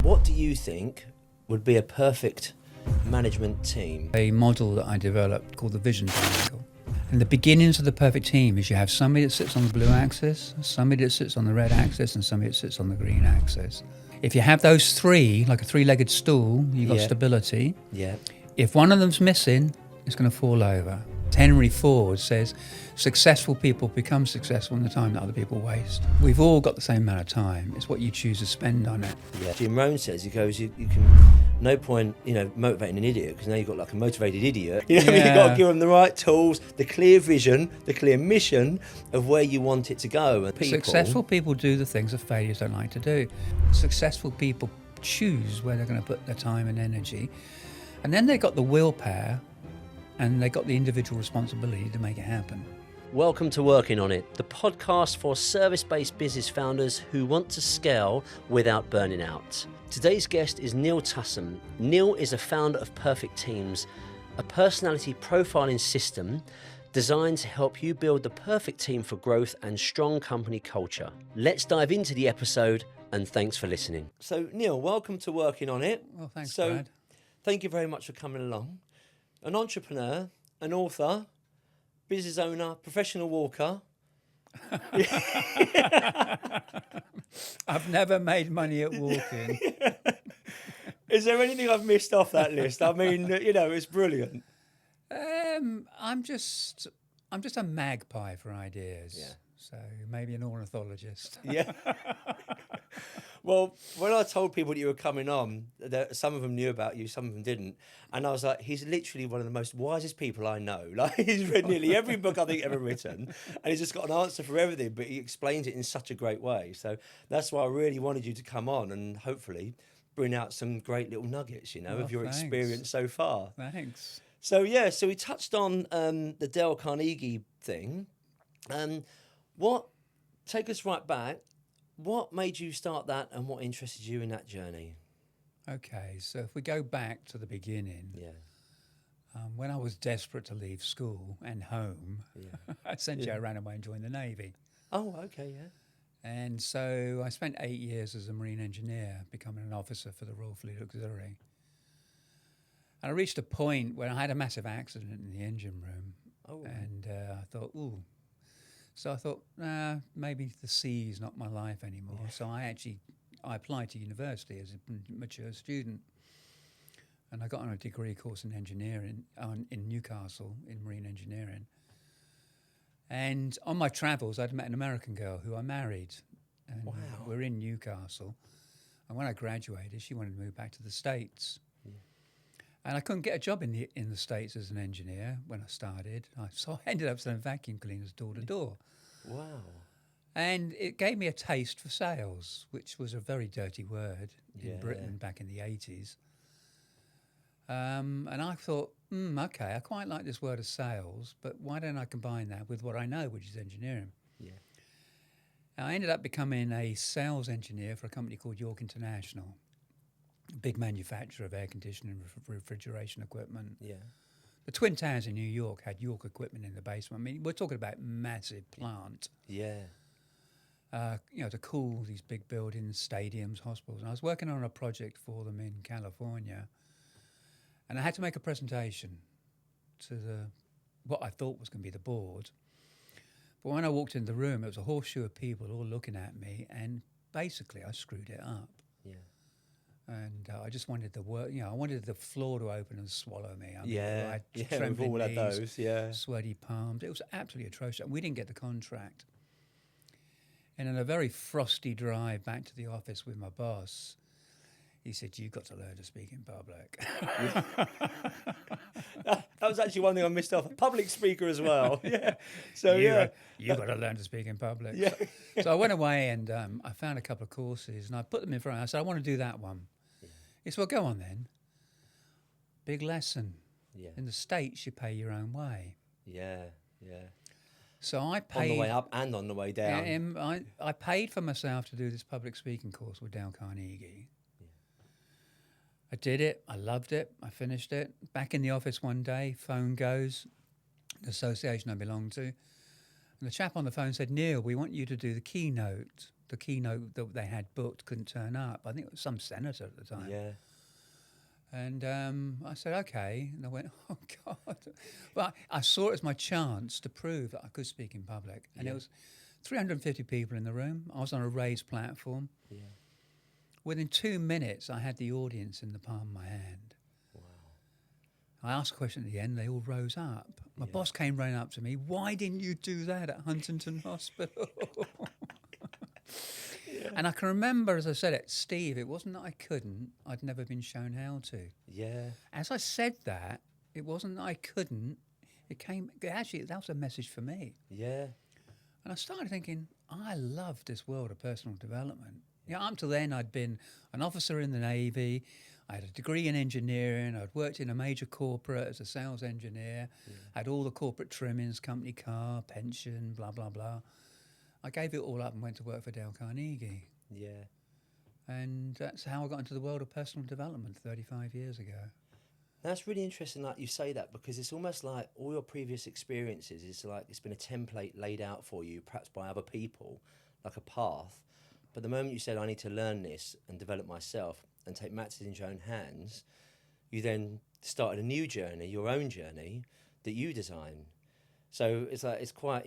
What do you think would be a perfect management team? A model that I developed called the vision triangle. And the beginnings of the perfect team is you have somebody that sits on the blue axis, somebody that sits on the red axis, and somebody that sits on the green axis. If you have those three, like a three-legged stool, you've got stability. Yeah. If one of them's missing, it's going to fall over. Henry Ford says, successful people become successful in the time that other people waste. We've all got the same amount of time. It's what you choose to spend on it. Yeah. Jim Rohn says, he goes, you can, no point, motivating an idiot, because now you've got like a motivated idiot. You've got to give them the right tools, the clear vision, the clear mission of where you want it to go. And Successful people do the things that failures don't like to do. Successful people choose where they're going to put their time and energy. And then they've got the willpower and they've got the individual responsibility to make it happen. Welcome to Working On It, the podcast for service-based business founders who want to scale without burning out. Today's guest is Neil Tuson. Neil is a founder of Perfect Teams, a personality profiling system designed to help you build the perfect team for growth and strong company culture. Let's dive into the episode, and thanks for listening. So Neil, welcome to Working On It. Well, thanks, Brad. Thank you very much for coming along. An entrepreneur, an author, business owner, professional walker. I've never made money at walking. Is there anything I've missed off that list? I mean, it's brilliant. I'm just a magpie for ideas. Yeah. So maybe an ornithologist. Yeah. Well, when I told people that you were coming on, some of them knew about you, some of them didn't. And I was like, he's literally one of the most wisest people I know. Like, he's read nearly every book I think ever written, and he's just got an answer for everything, but he explains it in such a great way. So that's why I really wanted you to come on and hopefully bring out some great little nuggets, of your experience so far. Thanks. So, so we touched on the Dale Carnegie thing. Take us right back. What made you start that, and what interested you in that journey? Okay, so if we go back to the beginning, when I was desperate to leave school and home, essentially I ran away and joined the Navy. Oh, okay, yeah. And so I spent 8 years as a marine engineer, becoming an officer for the Royal Fleet Auxiliary. And I reached a point where I had a massive accident in the engine room. Oh. And I thought, So I thought, maybe the sea is not my life anymore. Yeah. So I applied to university as a mature student. And I got on a degree course in engineering in Newcastle in marine engineering. And on my travels, I'd met an American girl who I married. And we're in Newcastle. And when I graduated, she wanted to move back to the States. Yeah. And I couldn't get a job in the States as an engineer when I started. So I ended up selling vacuum cleaners door to door. Wow. And it gave me a taste for sales, which was a very dirty word in Britain back in the 80s. And I thought, okay, I quite like this word of sales, but why don't I combine that with what I know, which is engineering? Yeah. And I ended up becoming a sales engineer for a company called York International, a big manufacturer of air conditioning and refrigeration equipment. Yeah. The Twin Towers in New York had York equipment in the basement. I mean, we're talking about massive plant. Yeah. To cool these big buildings, stadiums, hospitals. And I was working on a project for them in California. And I had to make a presentation to what I thought was going to be the board. But when I walked in the room, it was a horseshoe of people all looking at me. And basically, I screwed it up. Yeah. And I just wanted the work, I wanted the floor to open and swallow me. I had trembling we've all had knees, those, sweaty palms. It was absolutely atrocious. And we didn't get the contract. And on a very frosty drive back to the office with my boss, he said, "You've got to learn to speak in public." That was actually one thing I missed off. A public speaker as well. Yeah. So you've got to learn to speak in public. Yeah. So I went away and I found a couple of courses and I put them in front. I said, "I want to do that one." He said, "Well, go on then." Big lesson. Yeah. In the States, you pay your own way. Yeah, yeah. So I paid... On the way up and on the way down. I paid for myself to do this public speaking course with Dale Carnegie. Yeah. I did it. I loved it. I finished it. Back in the office one day, phone goes, the association I belong to. And the chap on the phone said, "Neil, we want you to do the keynote the keynote that they had booked couldn't turn up. I think it was some senator at the time. Yeah. And I said, okay. And I went, oh, God. But I saw it as my chance to prove that I could speak in public. And it was 350 people in the room. I was on a raised platform. Yeah. Within 2 minutes, I had the audience in the palm of my hand. Wow. I asked a question at the end. They all rose up. My boss came running up to me. Why didn't you do that at Huntington Hospital? And I can remember, as I said it, Steve, it wasn't that I couldn't. I'd never been shown how to. Yeah. As I said that, it wasn't that I couldn't. Actually, that was a message for me. Yeah. And I started thinking, I love this world of personal development. Yeah, up till then, I'd been an officer in the Navy. I had a degree in engineering. I'd worked in a major corporate as a sales engineer. Had all the corporate trimmings, company car, pension, blah, blah, blah. I gave it all up and went to work for Dale Carnegie. Yeah. And that's how I got into the world of personal development 35 years ago. That's really interesting, like you say that, because it's almost like all your previous experiences, it's like it's been a template laid out for you, perhaps by other people, like a path. But the moment you said, I need to learn this and develop myself and take matters into your own hands, you then started a new journey, your own journey, that you design. So it's like it's quite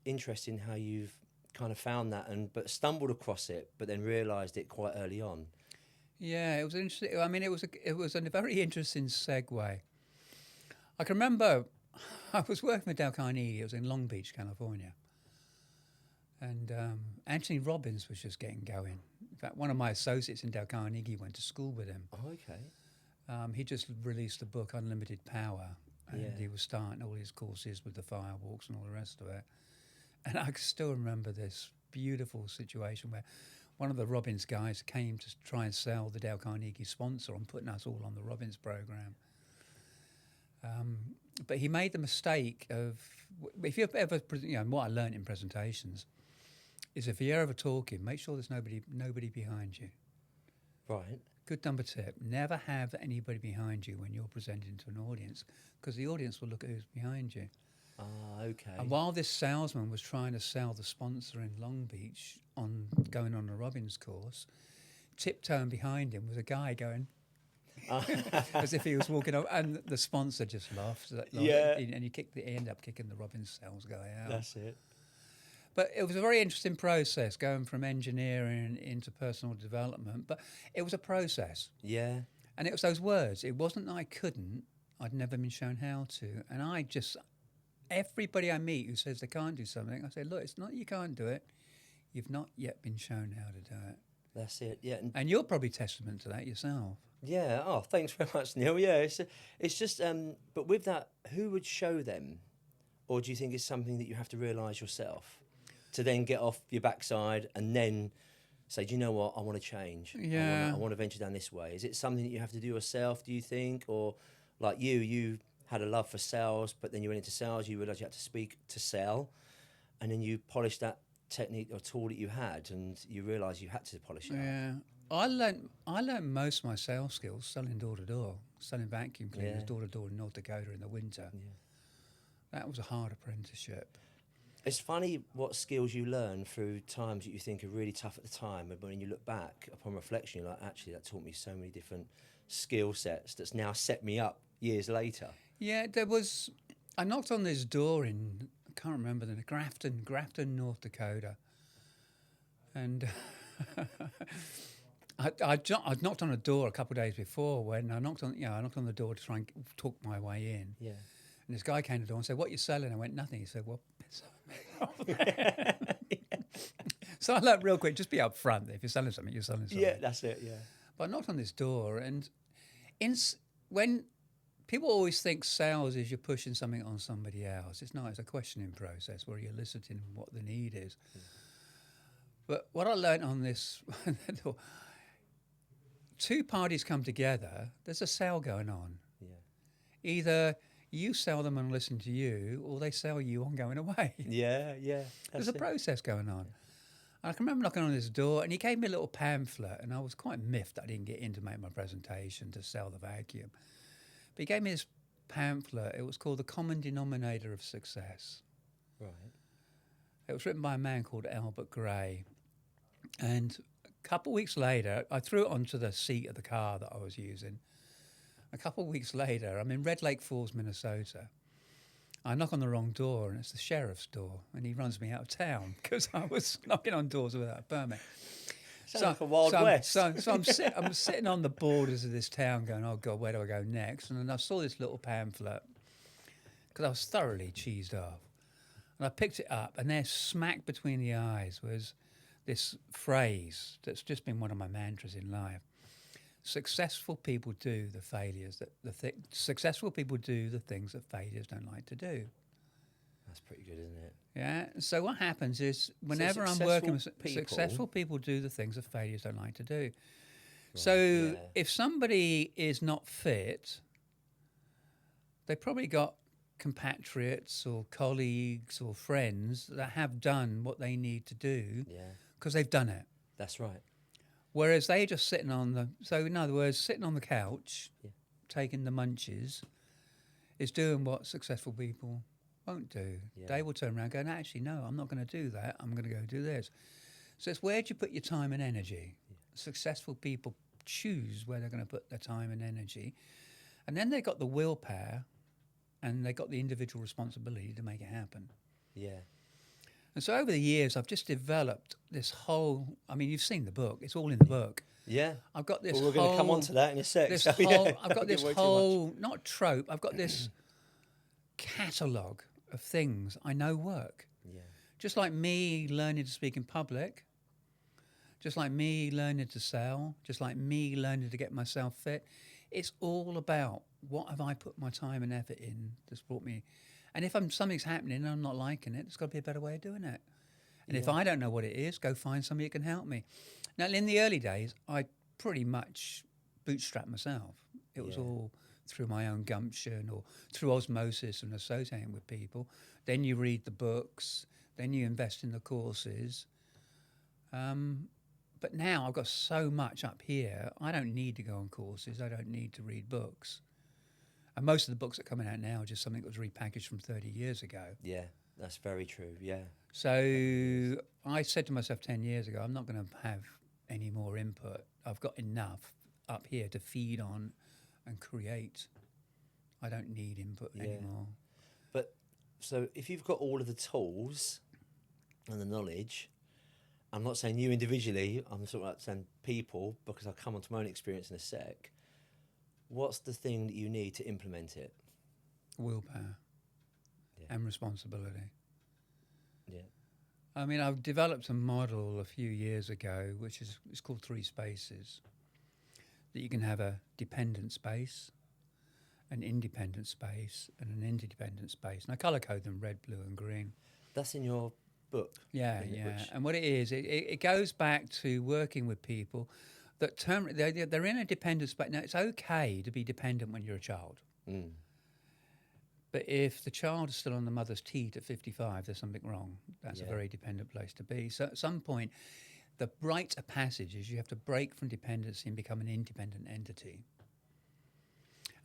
interesting how you've kind of found that but stumbled across it, but then realised it quite early on. Yeah, it was interesting. I mean, it was a very interesting segue. I can remember I was working with Dale Carnegie. It was in Long Beach, California. And Anthony Robbins was just getting going. In fact, one of my associates in Dale Carnegie went to school with him. Oh, okay. He just released the book Unlimited Power. And he was starting all his courses with the firewalks and all the rest of it. And I still remember this beautiful situation where one of the Robbins guys came to try and sell the Dale Carnegie sponsor on putting us all on the Robbins program. But he made the mistake of, if you ever, what I learned in presentations is if you're ever talking, make sure there's nobody behind you. Right. Good number tip. Never have anybody behind you when you're presenting to an audience, because the audience will look at who's behind you. Okay. And while this salesman was trying to sell the sponsor in Long Beach on going on a Robbins course, tiptoeing behind him was a guy going as if he was walking over, and the sponsor just laughed. And he ended up kicking the Robbins sales guy out. That's it. But it was a very interesting process going from engineering into personal development. But it was a process. Yeah. And it was those words. It wasn't that I couldn't. I'd never been shown how to. And everybody I meet who says they can't do something, I say, look, it's not that you can't do it. You've not yet been shown how to do it. That's it, yeah. And you're probably testament to that yourself. Yeah, oh, thanks very much, Neil. Yeah, it's just, but with that, who would show them? Or do you think it's something that you have to realise yourself to then get off your backside and then say, do you know what, I want to change. Yeah. I want to venture down this way. Is it something that you have to do yourself, do you think? Or like you had a love for sales, but then you went into sales, you realised you had to speak to sell, and then you polished that technique or tool that you had, and you realised you had to polish it up. I learned most of my sales skills selling door to door, selling vacuum cleaners door to door in North Dakota in the winter. Yeah. That was a hard apprenticeship. It's funny what skills you learn through times that you think are really tough at the time, and when you look back upon reflection, you're like, actually, that taught me so many different skill sets that's now set me up years later. Yeah, I knocked on this door in, I can't remember, Grafton, North Dakota. And I'd knocked on a door a couple of days before when I knocked on the door to try and talk my way in. Yeah. And this guy came to the door and said, what are you selling? I went, nothing. He said, well, so I learned real quick, just be up front. If you're selling something, you're selling something. Yeah, that's it, yeah. But I knocked on this door, and when people always think sales is you're pushing something on somebody else. It's not. It's a questioning process where you're eliciting what the need is. Yeah. But what I learned on this, two parties come together, there's a sale going on. Yeah. Either you sell them and listen to you, or they sell you on going away. Yeah, yeah. There's a process going on. Yeah. I can remember knocking on his door, and he gave me a little pamphlet, and I was quite miffed that I didn't get in to make my presentation to sell the vacuum. But he gave me this pamphlet. It was called The Common Denominator of Success. Right. It was written by a man called Albert Gray. And a couple of weeks later, I threw it onto the seat of the car that I was using. A couple of weeks later, I'm in Red Lake Falls, Minnesota. I knock on the wrong door, and it's the sheriff's door, and he runs me out of town because I was knocking on doors without a permit. Sounds like a Wild West. So I'm sitting on the borders of this town going, oh, God, where do I go next? And then I saw this little pamphlet because I was thoroughly cheesed off. And I picked it up, and there, smack between the eyes, was this phrase that's just been one of my mantras in life. Successful people do the failures successful people do the things that failures don't like to do. That's pretty good, isn't it? Yeah. So what happens is whenever I'm working with successful people do the things that failures don't like to do. Right, so if somebody is not fit, they probably got compatriots or colleagues or friends that have done what they need to do because they've done it. That's right. Whereas they just sitting so in other words, sitting on the couch, taking the munchies, is doing what successful people won't do. Yeah. They will turn around going, actually, no, I'm not going to do that. I'm going to go do this. So it's where do you put your time and energy? Yeah. Successful people choose where they're going to put their time and energy. And then they've got the willpower and they've got the individual responsibility to make it happen. Yeah. And so over the years, I've just developed this whole, I mean, you've seen the book. It's all in the book. Yeah. I've got this we're going to come on to that in a sec. I've got this whole, not trope, I've got this catalogue of things I know work. Yeah. Just like me learning to speak in public, just like me learning to sell, just like me learning to get myself fit. It's all about what have I put my time and effort in that's brought me. And if something's happening and I'm not liking it, there's got to be a better way of doing it. And if I don't know what it is, go find somebody that can help me. Now, in the early days, I pretty much bootstrapped myself. It was all through my own gumption or through osmosis and associating with people. Then you read the books. Then you invest in the courses. But now I've got so much up here, I don't need to go on courses. I don't need to read books. And most of the books that are coming out now are just something that was repackaged from 30 years ago. Yeah, that's very true, yeah. So I said to myself 10 years ago, I'm not going to have any more input. I've got enough up here to feed on and create. I don't need input anymore. But so if you've got all of the tools and the knowledge, I'm not saying you individually, I'm sort of like saying people, because I'll come on to my own experience in a sec. What's the thing that you need to implement it? Willpower and responsibility. Yeah. I mean, I've developed a model a few years ago, which is it's called 3 spaces. That you can have a dependent space, an independent space, and an interdependent space. And I colour code them red, blue, and green. That's in your book. Yeah. And what it is, it goes back to working with people that they're in a dependent space. Now, it's okay to be dependent when you're a child. Mm. But if the child is still on the mother's teat at 55, there's something wrong. That's a very dependent place to be. So at some point, the rite of passage is you have to break from dependency and become an independent entity.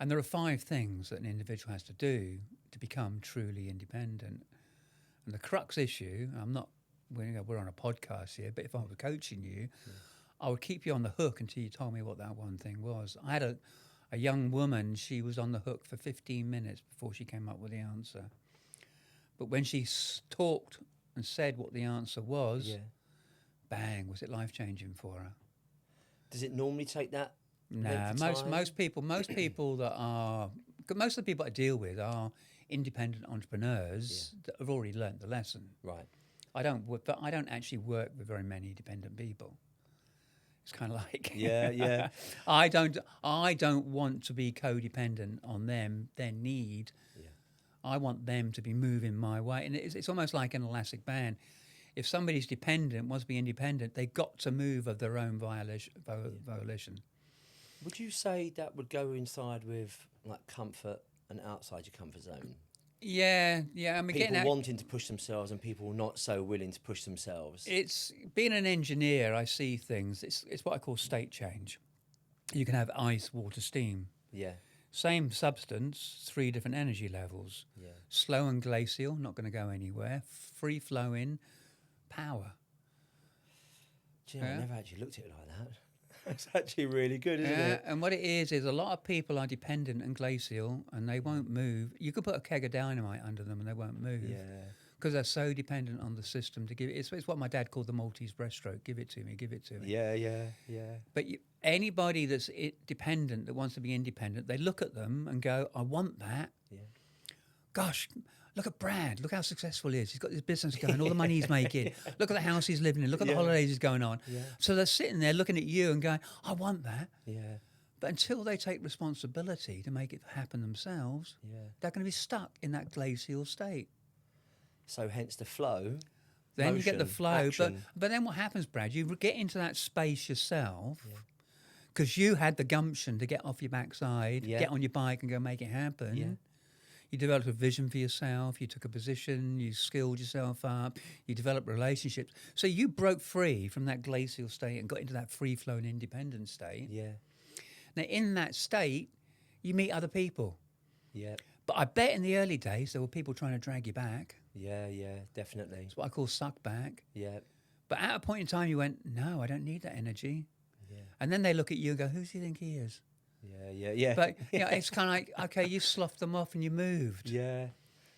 And there are 5 things that an individual has to do to become truly independent. And the crux issue, we're on a podcast here, but if I were coaching you, I would keep you on the hook until you told me what that one thing was. I had a young woman, she was on the hook for 15 minutes before she came up with the answer. But when she talked and said what the answer was, bang, was it life-changing for her. Does it normally take that? Nah, most people that are, most of the people I deal with are independent entrepreneurs that have already learnt the lesson. Right. I don't actually work with very many dependent people. It's kind of like I don't want to be codependent on them, their need. Yeah. I want them to be moving my way, and it's almost like an elastic band. If somebody's dependent, wants to be independent, they've got to move of their own volition. Would you say that would go inside with like comfort and outside your comfort zone? Yeah. I mean, people wanting to push themselves and people not so willing to push themselves. It's being an engineer. I see things. It's what I call state change. You can have ice, water, steam. Yeah. Same substance, 3 different energy levels. Yeah. Slow and glacial, not going to go anywhere. Free flowing, power. Do you know, I never actually looked at it like that. It's actually really good, isn't it? And what it is a lot of people are dependent and glacial, and they won't move. You could put a keg of dynamite under them and they won't move. Yeah. Because they're so dependent on the system to give it. It's what my dad called the Maltese breaststroke. Give it to me, give it to me. Yeah. But anybody that's dependent, that wants to be independent, they look at them and go, I want that. Yeah. Gosh, look at Brad. Look how successful he is. He's got this business going, all the money he's making. Look at the house he's living in. Look at the holidays he's going on. Yeah. So they're sitting there looking at you and going, I want that. Yeah. But until they take responsibility to make it happen themselves, they're going to be stuck in that glacial state. So hence the flow. Then motion, you get the flow. action. But then what happens, Brad, you get into that space yourself because you had the gumption to get off your backside, get on your bike and go make it happen. Yeah. You developed a vision for yourself. You took a position. You skilled yourself up. You developed relationships. So you broke free from that glacial state and got into that free-flowing independent state. Yeah. Now, in that state, you meet other people. Yeah. But I bet in the early days, there were people trying to drag you back. Yeah, definitely. It's what I call suck back. Yeah. But at a point in time, you went, no, I don't need that energy. Yeah. And then they look at you and go, who do you think he is? Yeah. But it's kind of like, okay, you sloughed them off and you moved. Yeah.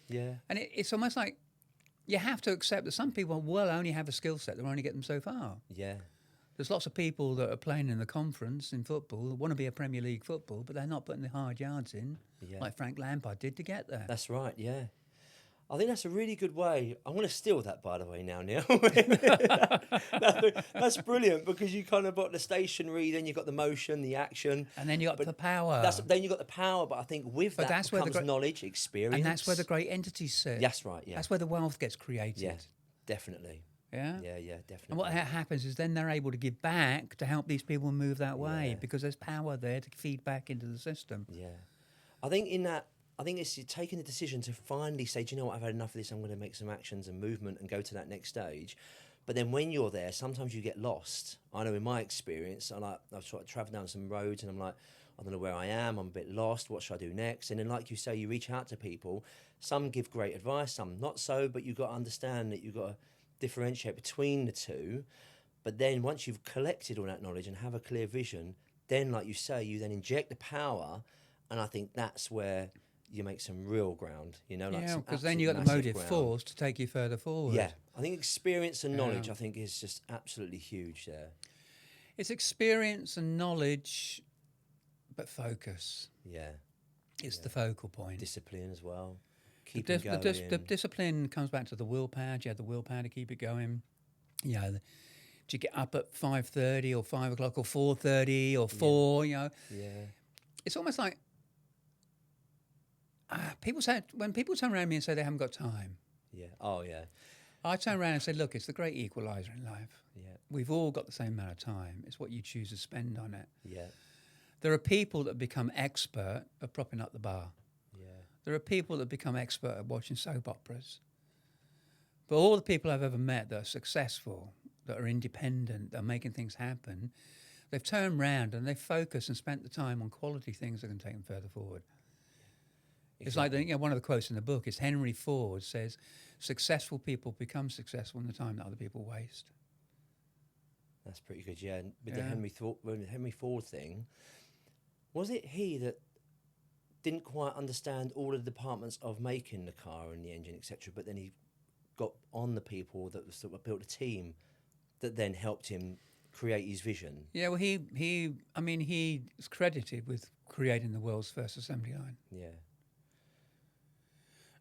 And it's almost like you have to accept that some people will only have a skill set. They'll only get them so far. Yeah. There's lots of people that are playing in the conference in football that want to be a Premier League football, but they're not putting the hard yards in like Frank Lampard did to get there. That's right, yeah. I think that's a really good way. I'm going to steal that, by the way, now, Neil. That's brilliant because you kind of got the stationary, then you've got the motion, the action. And then you got the power. Then you've got the power, but I think with that comes knowledge, experience. And that's where the great entities sit. That's right, yeah. That's where the wealth gets created. Yeah, definitely. Yeah? Yeah, definitely. And what happens is then they're able to give back to help these people move that way because there's power there to feed back into the system. Yeah. I think it's taking the decision to finally say, do you know what, I've had enough of this, I'm going to make some actions and movement and go to that next stage. But then when you're there, sometimes you get lost. I know in my experience, I've sort of travelled down some roads and I'm like, I don't know where I am, I'm a bit lost, what should I do next? And then like you say, you reach out to people. Some give great advice, some not so, but you've got to understand that you've got to differentiate between the two. But then once you've collected all that knowledge and have a clear vision, then like you say, you then inject the power, and I think that's where you make some real ground, because then you got the motive force to take you further forward. Yeah, I think experience and knowledge, I think, is just absolutely huge there. It's experience and knowledge, but focus. Yeah. It's the focal point. Discipline as well. The discipline comes back to the willpower. Do you have the willpower to keep it going? Do you get up at 5:30 or 5 o'clock or 4:30 or 4, Yeah. It's almost like when people turn around me and say they haven't got time. Yeah. Oh, yeah. I turn around and say, look, it's the great equalizer in life. Yeah. We've all got the same amount of time. It's what you choose to spend on it. Yeah. There are people that become expert at propping up the bar. Yeah. There are people that become expert at watching soap operas. But all the people I've ever met that are successful, that are independent, that are making things happen, they've turned around and they've focused and spent the time on quality things that can take them further forward. Exactly. It's like one of the quotes in the book is Henry Ford says, successful people become successful in the time that other people waste. That's pretty good, yeah. And with the Henry Ford thing, was it he that didn't quite understand all of the departments of making the car and the engine, etc., but then he got on the people that sort of built a team that then helped him create his vision? Yeah, well, he is credited with creating the world's first assembly line. Yeah.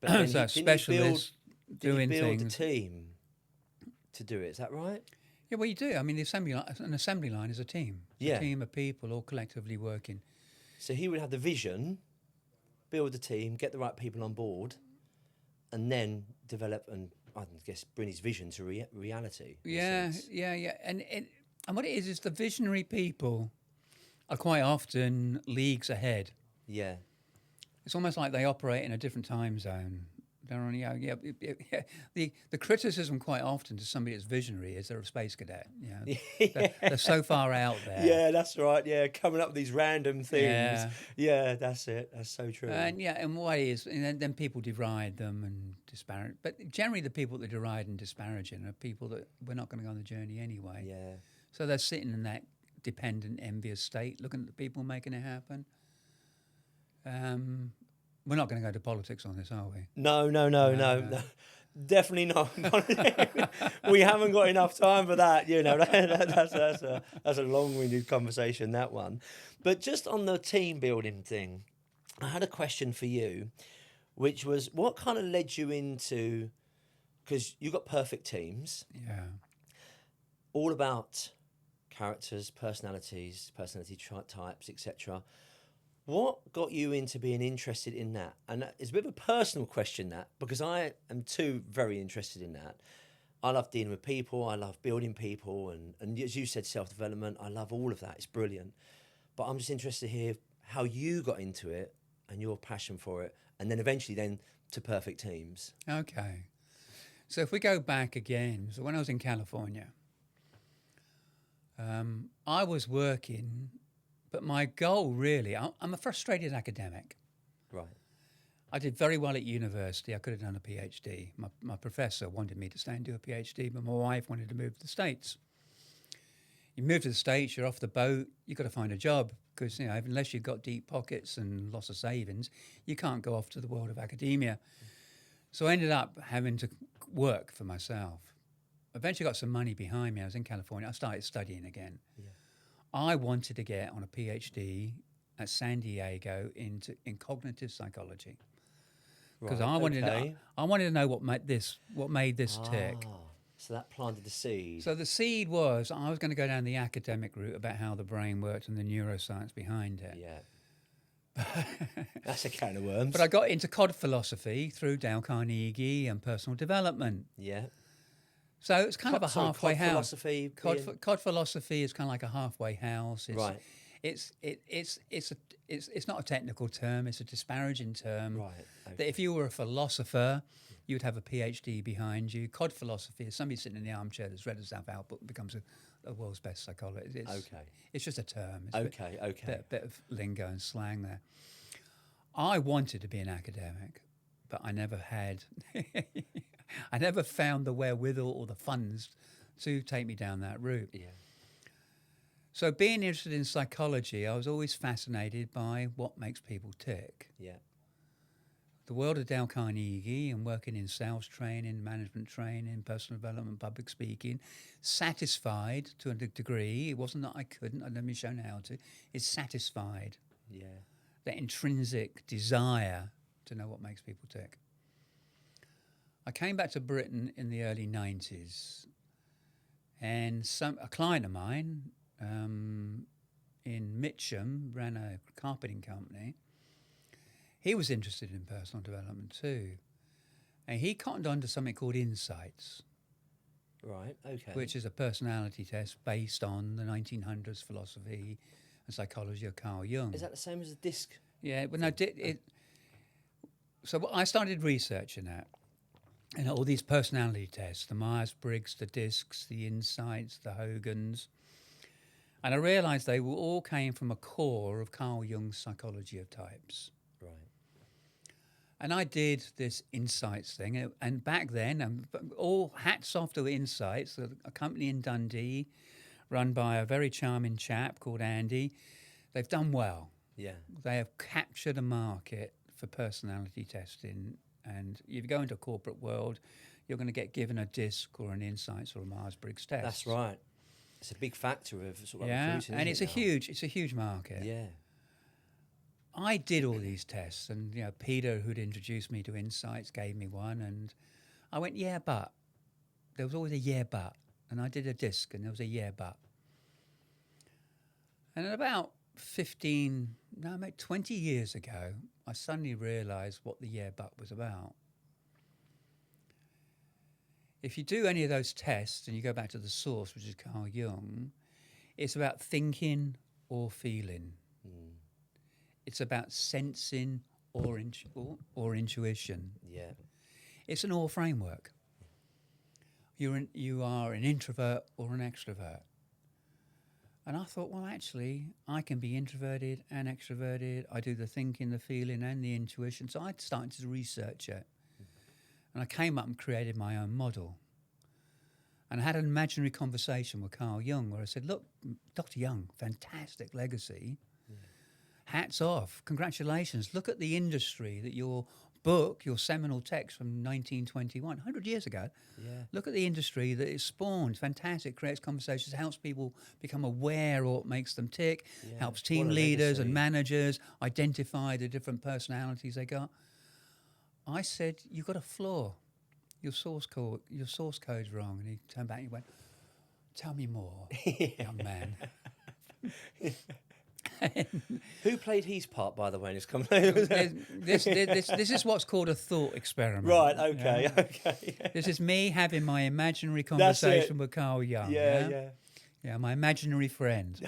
But then so specialists doing things. Build a team to do it, is that right? Yeah, well, you do. I mean, an assembly line is a team. It's a team of people all collectively working. So he would have the vision, build a team, get the right people on board, and then develop and, I guess, bring his vision to reality. Yeah. And what it is the visionary people are quite often leagues ahead. Yeah. It's almost like they operate in a different time zone. They're on, The criticism quite often to somebody that's visionary is they're a space cadet. They're so far out there. Yeah, that's right. Yeah, coming up with these random things. Yeah, that's it. That's so true. And what it is, and then people deride them and disparage. But generally, the people that deride and disparaging are people that we're not going to go on the journey anyway. Yeah. So they're sitting in that dependent, envious state, looking at the people making it happen. We're not going to go to politics on this, are we? No. Definitely not. We haven't got enough time for that. That's a long-winded conversation, that one. But just on the team building thing, I had a question for you, which was what kind of led you into, because you got perfect teams. Yeah. All about characters, personalities, personality types, etc. What got you into being interested in that? And it's a bit of a personal question, that, because I am too very interested in that. I love dealing with people. I love building people. And as you said, self-development. I love all of that. It's brilliant. But I'm just interested to hear how you got into it and your passion for it. And then eventually then to perfect teams. Okay. So if we go back again, so when I was in California, I was working, but my goal really, I'm a frustrated academic. Right. I did very well at university. I could have done a PhD. My professor wanted me to stay and do a PhD, but my wife wanted to move to the States. You move to the States, you're off the boat, you've got to find a job because, unless you've got deep pockets and lots of savings, you can't go off to the world of academia. So I ended up having to work for myself. Eventually got some money behind me. I was in California. I started studying again. Yeah. I wanted to get on a PhD at San Diego in cognitive psychology. Because I wanted to know what made this tick. So that planted the seed. So the seed was I was going to go down the academic route about how the brain worked and the neuroscience behind it. Yeah. That's a can of worms. But I got into cod philosophy through Dale Carnegie and personal development. Yeah. So it's kind of a halfway house. Philosophy. Cod philosophy is kind of like a halfway house. Right. It's not a technical term. It's a disparaging term. Right. Okay. That if you were a philosopher, you would have a PhD behind you. Cod philosophy is somebody sitting in the armchair that's read a self-help book and becomes a world's best psychologist. It's just a term. It's a bit of lingo and slang there. I wanted to be an academic, but I never had. I never found the wherewithal or the funds to take me down that route. Yeah. So being interested in psychology, I was always fascinated by what makes people tick. Yeah. The world of Dale Carnegie and working in sales training, management training, personal development, public speaking, satisfied to a degree. It wasn't that I couldn't, I'd never been shown how to. It's satisfied. Yeah. That intrinsic desire to know what makes people tick. I came back to Britain in the early 90s, and a client of mine in Mitcham ran a carpeting company. He was interested in personal development too, and he cottoned on to something called Insights. Right, okay. Which is a personality test based on the 1900s philosophy and psychology of Carl Jung. Is that the same as a DISC? Yeah, well, no, so I started researching that. And all these personality tests, the Myers-Briggs, the DISCs, the Insights, the Hogans. And I realised they all came from a core of Carl Jung's psychology of types. Right. And I did this Insights thing. And back then, all hats off to Insights, a company in Dundee run by a very charming chap called Andy. They've done well. Yeah. They have captured a market for personality testing. And if you go into a corporate world, you're going to get given a DISC or an Insights or a Myers-Briggs test. That's right. It's a big factor of sort of recruiting, and it's a huge market. Yeah. I did all these tests, and Peter, who'd introduced me to Insights, gave me one, and I went, yeah, but there was always a yeah, but, and I did a DISC, and there was a yeah, but, and at about 20 years ago, I suddenly realised what the yeah but was about. If you do any of those tests and you go back to the source, which is Carl Jung, it's about thinking or feeling. Mm. It's about sensing or intuition. Yeah. It's an or framework. You are an introvert or an extrovert. And I thought, well, actually, I can be introverted and extroverted. I do the thinking, the feeling, and the intuition. So I started to research it. And I came up and created my own model. And I had an imaginary conversation with Carl Jung where I said, look, Dr. Jung, fantastic legacy. Yeah. Hats off. Congratulations. Look at the industry that your book, your seminal text from 1921, 100 years ago, look at the industry that it spawned. Fantastic. Creates conversations, helps people become aware of what makes them tick, helps team leaders and managers identify the different personalities they got. I said, you've got a flaw. Your source code's wrong. And he turned back and he went, tell me more, young man. Who played his part, by the way, in this conversation? This is what's called a thought experiment. Right, okay, okay. This is me having my imaginary conversation with Carl Jung. Yeah, my imaginary friend.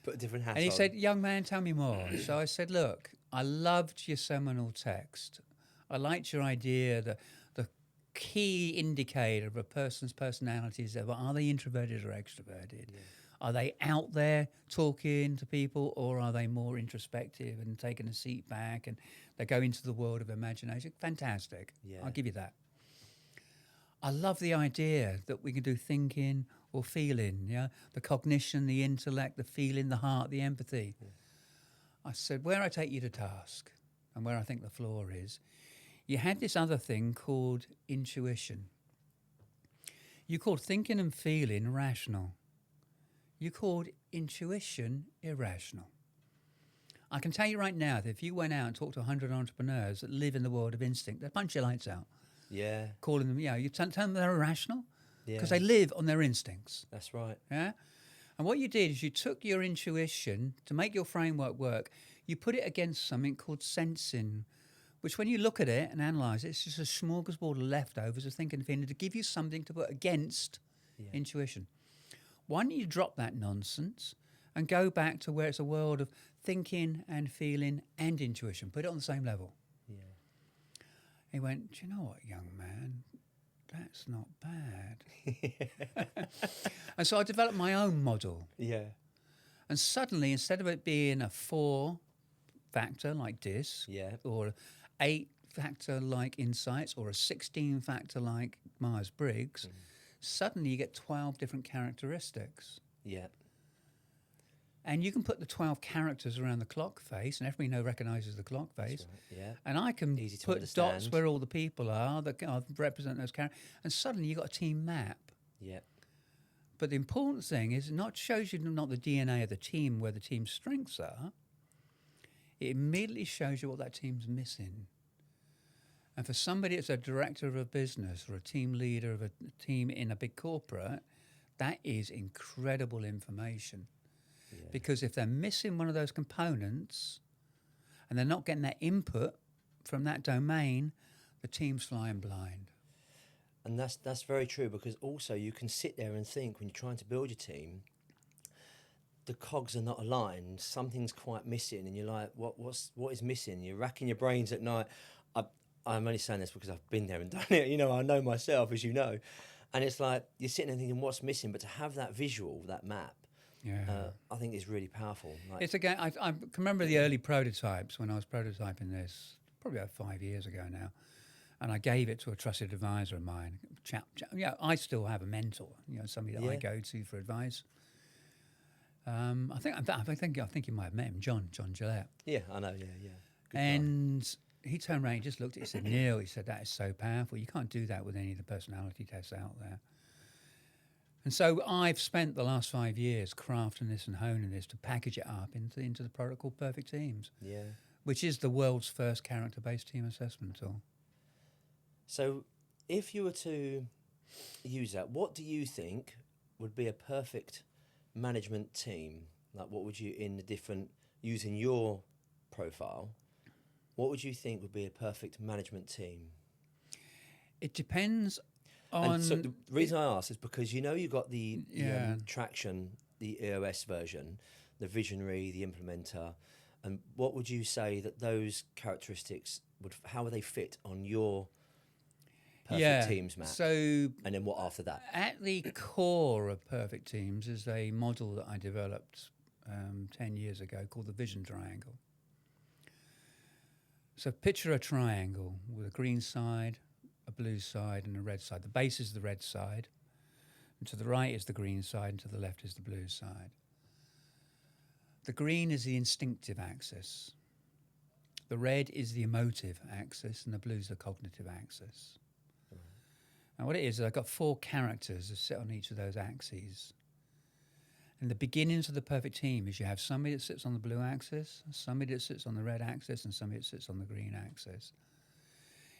Put a different hat on. And he said, young man, tell me more. So I said, look, I loved your seminal text. I liked your idea that the key indicator of a person's personality is, are they introverted or extroverted? Yeah. Are they out there talking to people, or are they more introspective and taking a seat back and they go into the world of imagination? Fantastic. Yeah. I'll give you that. I love the idea that we can do thinking or feeling, the cognition, the intellect, the feeling, the heart, the empathy. Yeah. I said, where I take you to task and where I think the flaw is, you had this other thing called intuition. You called thinking and feeling rational. You called intuition irrational. I can tell you right now that if you went out and talked to 100 entrepreneurs that live in the world of instinct, they'd punch your lights out. Yeah. Calling them, you tell them they're irrational because they live on their instincts. That's right. Yeah. And what you did is you took your intuition to make your framework work. You put it against something called sensing, which when you look at it and analyse it, it's just a smorgasbord of leftovers of thinking and feeling to give you something to put against intuition. Why don't you drop that nonsense and go back to where it's a world of thinking and feeling and intuition? Put it on the same level. Yeah. He went, do you know what, young man? That's not bad. And so I developed my own model. Yeah. And suddenly, instead of it being a 4-factor like DISC, or 8-factor like Insights, or a 16-factor like Myers-Briggs, suddenly you get 12 different characteristics. Yeah. And you can put the 12 characters around the clock face, and everybody recognises the clock face. Right, yeah. And I can put dots where all the people are that represent those characters, and suddenly you've got a team map. Yeah. But the important thing is it shows you not the DNA of the team where the team's strengths are. It immediately shows you what that team's missing. And for somebody that's a director of a business or a team leader of a team in a big corporate, that is incredible information. Yeah. Because if they're missing one of those components and they're not getting that input from that domain, the team's flying blind. And that's very true, because also you can sit there and think when you're trying to build your team, the cogs are not aligned, something's quite missing, and you're like, what is missing? You're racking your brains at night. I'm only saying this because I've been there and done it. I know myself, as you know. And it's like you're sitting there thinking, what's missing? But to have that visual, that map, I think is really powerful. Like, it's again, I can remember the early prototypes when I was prototyping this, probably about 5 years ago now. And I gave it to a trusted advisor of mine. I still have a mentor, somebody that I go to for advice. I think you might have met him, John Gillette. Yeah, I know. Yeah. Good and guy. He turned around and just looked at it and said, Neil, he said, that is so powerful. You can't do that with any of the personality tests out there. And so I've spent the last 5 years crafting this and honing this to package it up into the product called Perfect Teams, which is the world's first character-based team assessment tool. So if you were to use that, what do you think would be a perfect management team? Like, what would you, using your profile, what would you think would be a perfect management team? It depends on... And so the reason I ask is because you got the traction, the EOS version, the visionary, the implementer, and what would you say that those characteristics how would they fit on your Perfect Teams map? So, and then what after that? At the core of Perfect Teams is a model that I developed 10 years ago called the Vision Triangle. So picture a triangle with a green side, a blue side, and a red side. The base is the red side. And to the right is the green side, and to the left is the blue side. The green is the instinctive axis. The red is the emotive axis, and the blue is the cognitive axis. And what it is I've got 4 characters that sit on each of those axes. And the beginnings of the perfect team is you have somebody that sits on the blue axis, somebody that sits on the red axis, and somebody that sits on the green axis.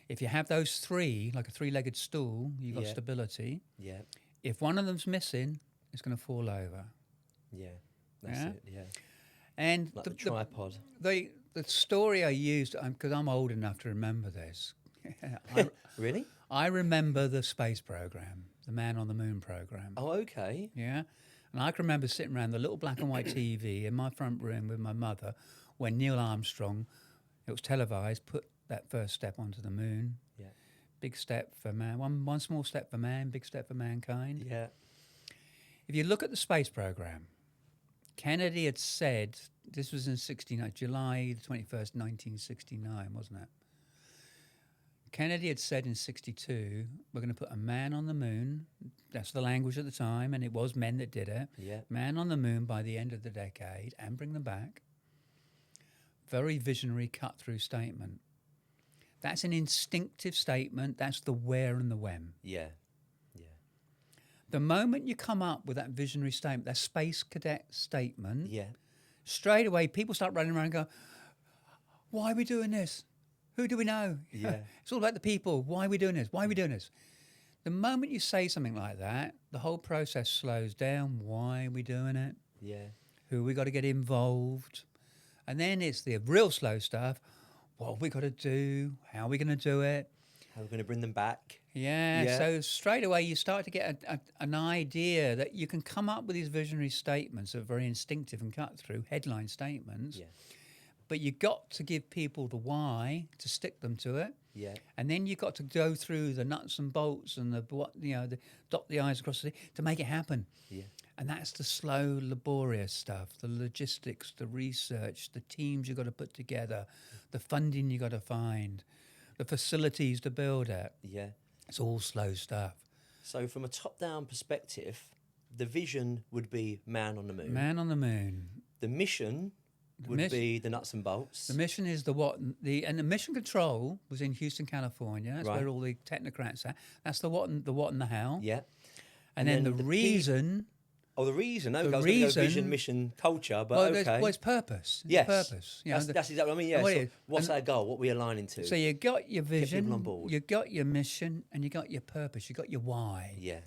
If you have those 3, like a 3-legged stool, you've got stability. Yeah. If one of them's missing, it's going to fall over. Yeah. That's it. Yeah. And like the tripod. The story I used, because I'm old enough to remember this. Really? I remember the space program, the Man on the Moon program. Oh, okay. Yeah. And I can remember sitting around the little black and white TV in my front room with my mother when Neil Armstrong, it was televised, put that first step onto the moon. Yeah. Big step for man, one small step for man, big step for mankind. Yeah. If you look at the space program, Kennedy had said, this was in July the 21st, 1969, wasn't it? Kennedy had said in 62, we're going to put a man on the moon. That's the language at the time, and it was men that did it. Yeah. Man on the moon by the end of the decade and bring them back. Very visionary cut-through statement. That's an instinctive statement. That's the where and the when. Yeah. Yeah. The moment you come up with that visionary statement, that space cadet statement, Yeah. straight away people start running around and go, why are we doing this? Who do we know? Yeah. It's all about the people. Why are we doing this? Why are we doing this? The moment you say something like that, the whole process slows down. Why are we doing it? Yeah. Who we got to get involved? And then it's the real slow stuff. What have we got to do? How are we going to do it? How are we going to bring them back? Yeah. So straight away you start to get an idea that you can come up with these visionary statements that are very instinctive and cut through, headline statements. Yeah. But you've got to give people the why to stick them to it. Yeah. And then you've got to go through the nuts and bolts and the dot the I's across the T to make it happen. Yeah. And that's the slow, laborious stuff, the logistics, the research, the teams you've got to put together, the funding you've got to find, the facilities to build it. Yeah. It's all slow stuff. So from a top-down perspective, the vision would be man on the moon. Man on the moon. The mission would be the nuts and bolts. The mission is and the mission control was in Houston, California. That's Right. where all the technocrats are. That's the what and the how. Yeah. And then the reason. The reason. Okay, the I was going to go reason- vision, mission, culture, but Well, okay. it's purpose. It's Yes. purpose. You know, That's exactly what I mean. Yeah. what So it is. what's And- our goal? What are we aligning to? So you got your people vision, on board. you got your mission, and you got your purpose. You got your why. Yeah.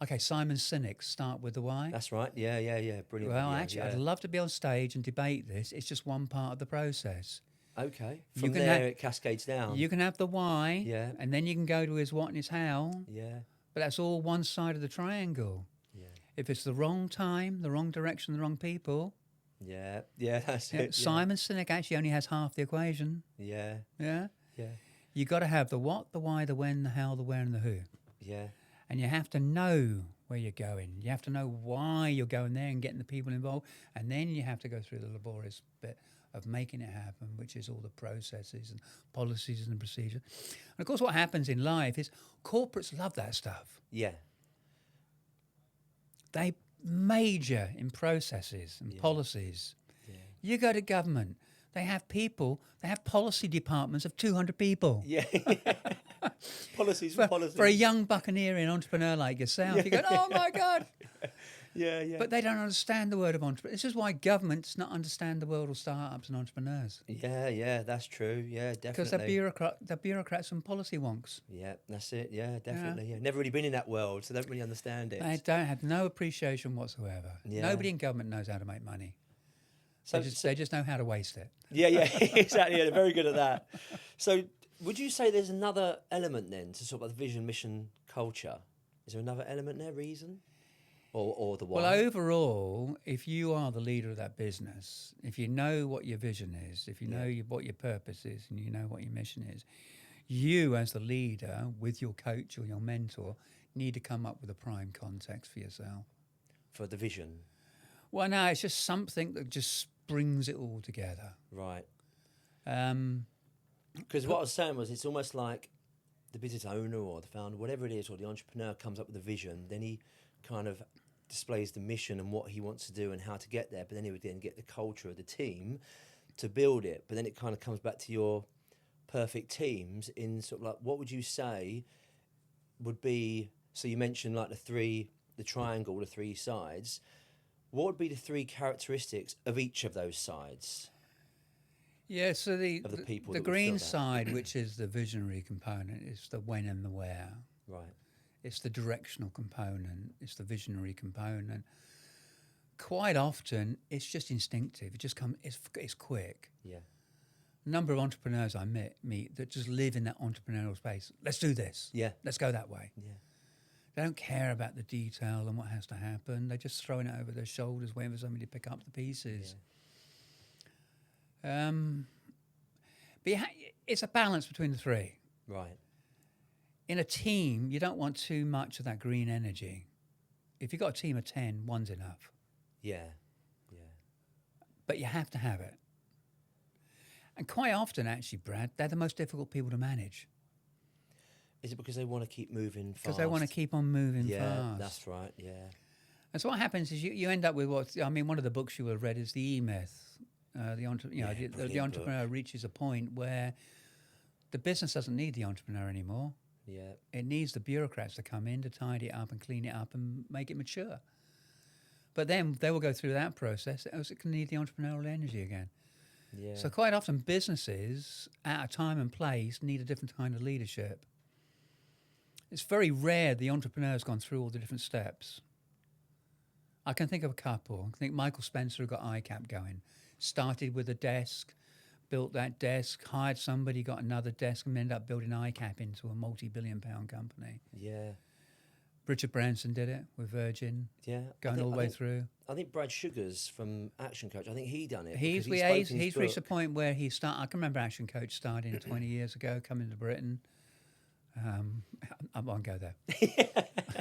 Okay, Simon Sinek, start with the why. That's right. Yeah. Brilliant. Well, yeah, actually, yeah. I'd love to be on stage and debate this. It's just one part of the process. Okay. You From can there, have- it cascades down. You can have the why, Yeah. and then you can go to his what and his how, Yeah. but that's all one side of the triangle. Yeah. If it's the wrong time, the wrong direction, the wrong people, Yeah. Yeah. That's it. Simon Sinek actually only has half the equation. Yeah. Yeah, Yeah. you got to have the what, the why, the when, the how, the where, and the who, Yeah. and you have to know where you're going. You have to know why you're going there and getting the people involved, and then you have to go through the laborious bit of making it happen, which is all the processes and policies and procedures. And of course, what happens in life is corporates love that stuff. Yeah. They major in processes and policies. Yeah. You go to government, they have people, they have policy departments of 200 people. Yeah. Policies for policies. For a young buccaneering entrepreneur like yourself, you go, oh my God. Yeah. But they don't understand the word of entrepreneur. This is why government does not understand the world of startups and entrepreneurs. Yeah. That's true. Yeah, definitely. Because they're bureaucrats and policy wonks. Yeah, that's it. Yeah, definitely. Yeah. Never really been in that world, so don't really understand it. They don't have no appreciation whatsoever. Yeah. Nobody in government knows how to make money. So, They just know how to waste it. yeah, exactly. Yeah, they're very good at that. So, would you say there's another element then to sort of the vision, mission, culture? Is there another element there, reason? Or the why? Well, overall, if you are the leader of that business, if you know what your vision is, if you know what your purpose is, and you know what your mission is, you as the leader with your coach or your mentor need to come up with a prime context for yourself. For the vision. Well, no, it's just something that just brings it all together. Right. Um, Because what I was saying was it's almost like the business owner or the founder, whatever it is, or the entrepreneur comes up with a vision, then he kind of displays the mission and what he wants to do and how to get there, but then he would then get the culture of the team to build it. But then it kind of comes back to your perfect teams in sort of like, what would you say would be, so you mentioned like the triangle, the three sides. What would be the three characteristics of each of those sides? Yeah, so the people the that would green fill that? side, which is the visionary component, is the when and the where. Right. It's the directional component. It's the visionary component. Quite often, it's just instinctive. It just comes. It's quick. Yeah. A number of entrepreneurs I meet that just live in that entrepreneurial space. Let's do this. Yeah. Let's go that way. Yeah. They don't care about the detail and what has to happen. They're just throwing it over their shoulders, waiting for somebody to pick up the pieces. Yeah. But it's a balance between the three. Right. In a team, you don't want too much of that green energy. If you've got a team of 10, one's enough. Yeah. Yeah. But you have to have it. And quite often, actually, Brad, they're the most difficult people to manage. Is it because they want to keep moving fast? Because they want to keep on moving fast. Yeah, that's right, yeah. And so what happens is you end up with one of the books you will have read is The E-Myth. The entrepreneur reaches a point where the business doesn't need the entrepreneur anymore. Yeah. It needs the bureaucrats to come in to tidy it up and clean it up and make it mature. But then they will go through that process. It's going to need the entrepreneurial energy again. Yeah. So quite often businesses at a time and place need a different kind of leadership. It's very rare the entrepreneur's gone through all the different steps. I can think of a couple. I think Michael Spencer who got ICAP going. Started with a desk, built that desk, hired somebody, got another desk, and ended up building ICAP into a multi-billion-pound company. Yeah. Richard Branson did it with Virgin. Yeah. Going all the way through. I think Brad Sugars from Action Coach, I think he done it. He's reached a point where he started. I can remember Action Coach starting 20 years ago, coming to Britain. I won't go there.